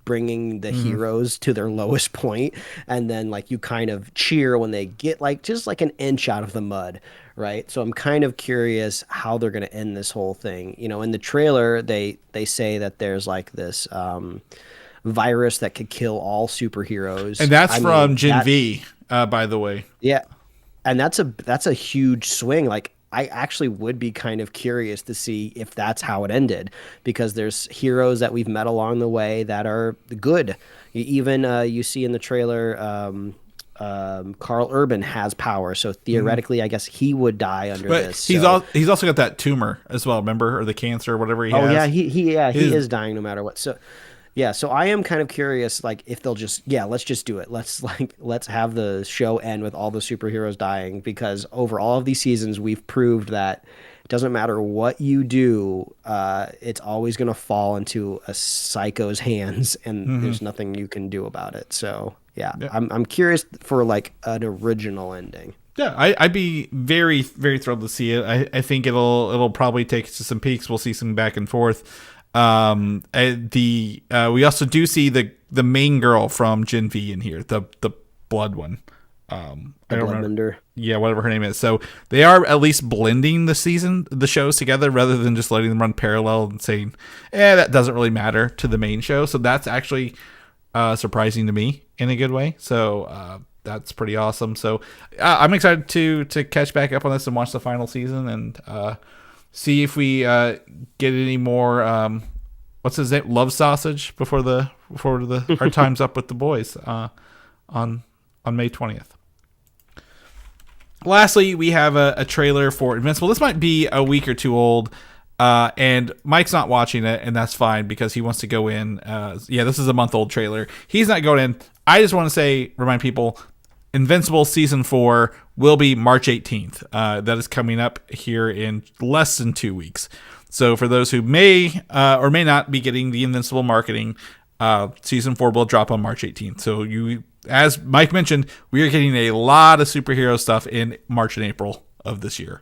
bringing the heroes to their lowest point, and then like you kind of cheer when they get like just like an inch out of the mud, right? So I'm kind of curious how they're going to end this whole thing. In the trailer they say that there's like this virus that could kill all superheroes, and that's from Gen V, by the way. Yeah, and that's a huge swing. Like, I actually would be kind of curious to see if that's how it ended, because there's heroes that we've met along the way that are good. Even you see in the trailer, Carl Urban has power, so theoretically, I guess he would die under this. He's also got that tumor as well, remember, or the cancer, or whatever he has. Oh yeah, he is dying no matter what. So. Yeah, so I am kind of curious, like, if they'll just, let's just do it. Let's have the show end with all the superheroes dying, because over all of these seasons, we've proved that it doesn't matter what you do, it's always going to fall into a psycho's hands, and there's nothing you can do about it. So, yeah. I'm curious for, like, an original ending. Yeah, I'd be very, very thrilled to see it. I think it'll probably take us to some peaks. We'll see some back and forth. We also do see the main girl from Gen V in here, the blood one. I don't remember. Yeah, whatever her name is. So they are at least blending the shows together rather than just letting them run parallel and saying, that doesn't really matter to the main show. So that's actually surprising to me in a good way. So that's pretty awesome. So I'm excited to catch back up on this and watch the final season, and see if we get any more. What's his name? Love Sausage before our time's up with the boys on May 20th. Lastly, we have a trailer for Invincible. This might be a week or two old, and Mike's not watching it, and that's fine because he wants to go in. This is a month-old trailer. He's not going in. I just want to remind people, Invincible Season 4 will be March 18th. That is coming up here in less than 2 weeks. So for those who may or may not be getting the Invincible marketing, Season 4 will drop on March 18th. So as Mike mentioned, we are getting a lot of superhero stuff in March and April of this year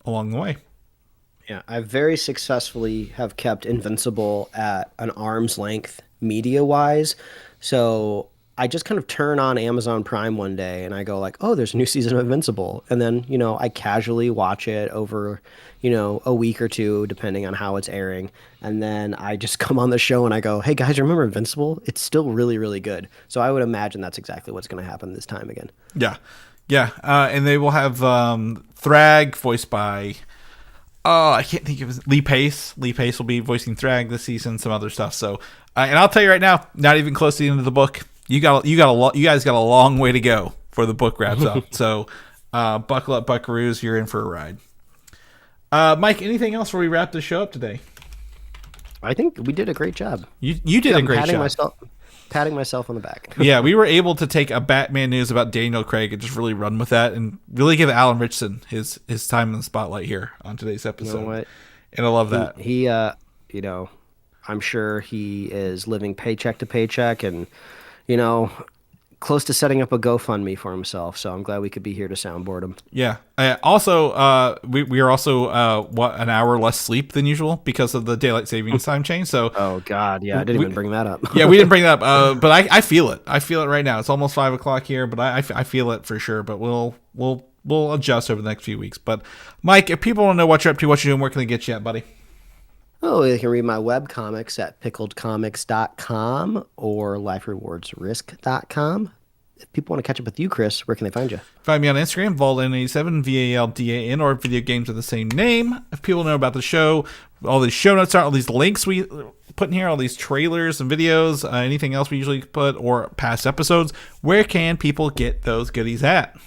along the way. Yeah, I very successfully have kept Invincible at an arm's length media-wise. So I just kind of turn on Amazon Prime one day and I go like, oh, there's a new season of Invincible. And then, I casually watch it over, a week or two, depending on how it's airing. And then I just come on the show and I go, hey guys, remember Invincible? It's still really, really good. So I would imagine that's exactly what's going to happen this time again. Yeah. Yeah. And they will have Thrag voiced by, I can't think of his, Lee Pace. Lee Pace will be voicing Thrag this season, some other stuff. So, and I'll tell you right now, not even close to the end of the book. You guys got a long way to go before the book wraps up. So, buckle up, buckaroos. You're in for a ride. Mike, anything else before we wrap the show up today? I think we did a great job. You did a great job. Patting myself on the back. Yeah, we were able to take a Batman news about Daniel Craig and just really run with that and really give Alan Richardson his time in the spotlight here on today's episode. You know what? And I love that. He I'm sure he is living paycheck to paycheck and, close to setting up a GoFundMe for himself. So I'm glad we could be here to soundboard him. Yeah. Also, we are also an hour less sleep than usual because of the daylight savings time change. So oh God, yeah, I didn't even bring that up. Yeah, we didn't bring that up. But I feel it. I feel it right now. It's almost 5 o'clock here, but I feel it for sure. But we'll adjust over the next few weeks. But Mike, if people want to know what you're up to, what you're doing, where can they get you at, buddy? Oh, you can read my webcomics at pickledcomics.com or liferewardsrisk.com. If people want to catch up with you, Chris, where can they find you? Find me on Instagram, Valdan87, VALDAN, or video games of the same name. If people know about the show, all these show notes are, all these links we put in here, all these trailers and videos, anything else we usually put, or past episodes, where can people get those goodies at?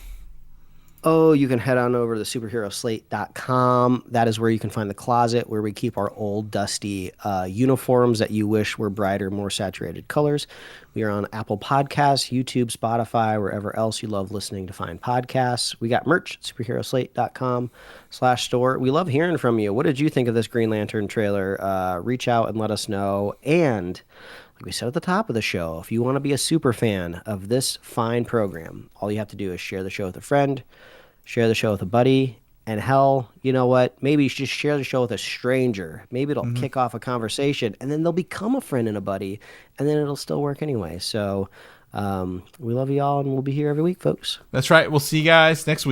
Oh, you can head on over to superheroslate.com. That is where you can find the closet where we keep our old, dusty uniforms that you wish were brighter, more saturated colors. We are on Apple Podcasts, YouTube, Spotify, wherever else you love listening to find podcasts. We got merch at superheroslate.com/store. We love hearing from you. What did you think of this Green Lantern trailer? Reach out and let us know. And like we said at the top of the show, if you want to be a super fan of this fine program, all you have to do is share the show with a friend, share the show with a buddy, and hell, you know what? Maybe you should just share the show with a stranger. Maybe it'll kick off a conversation, and then they'll become a friend and a buddy, and then it'll still work anyway. So we love you all, and we'll be here every week, folks. That's right. We'll see you guys next week.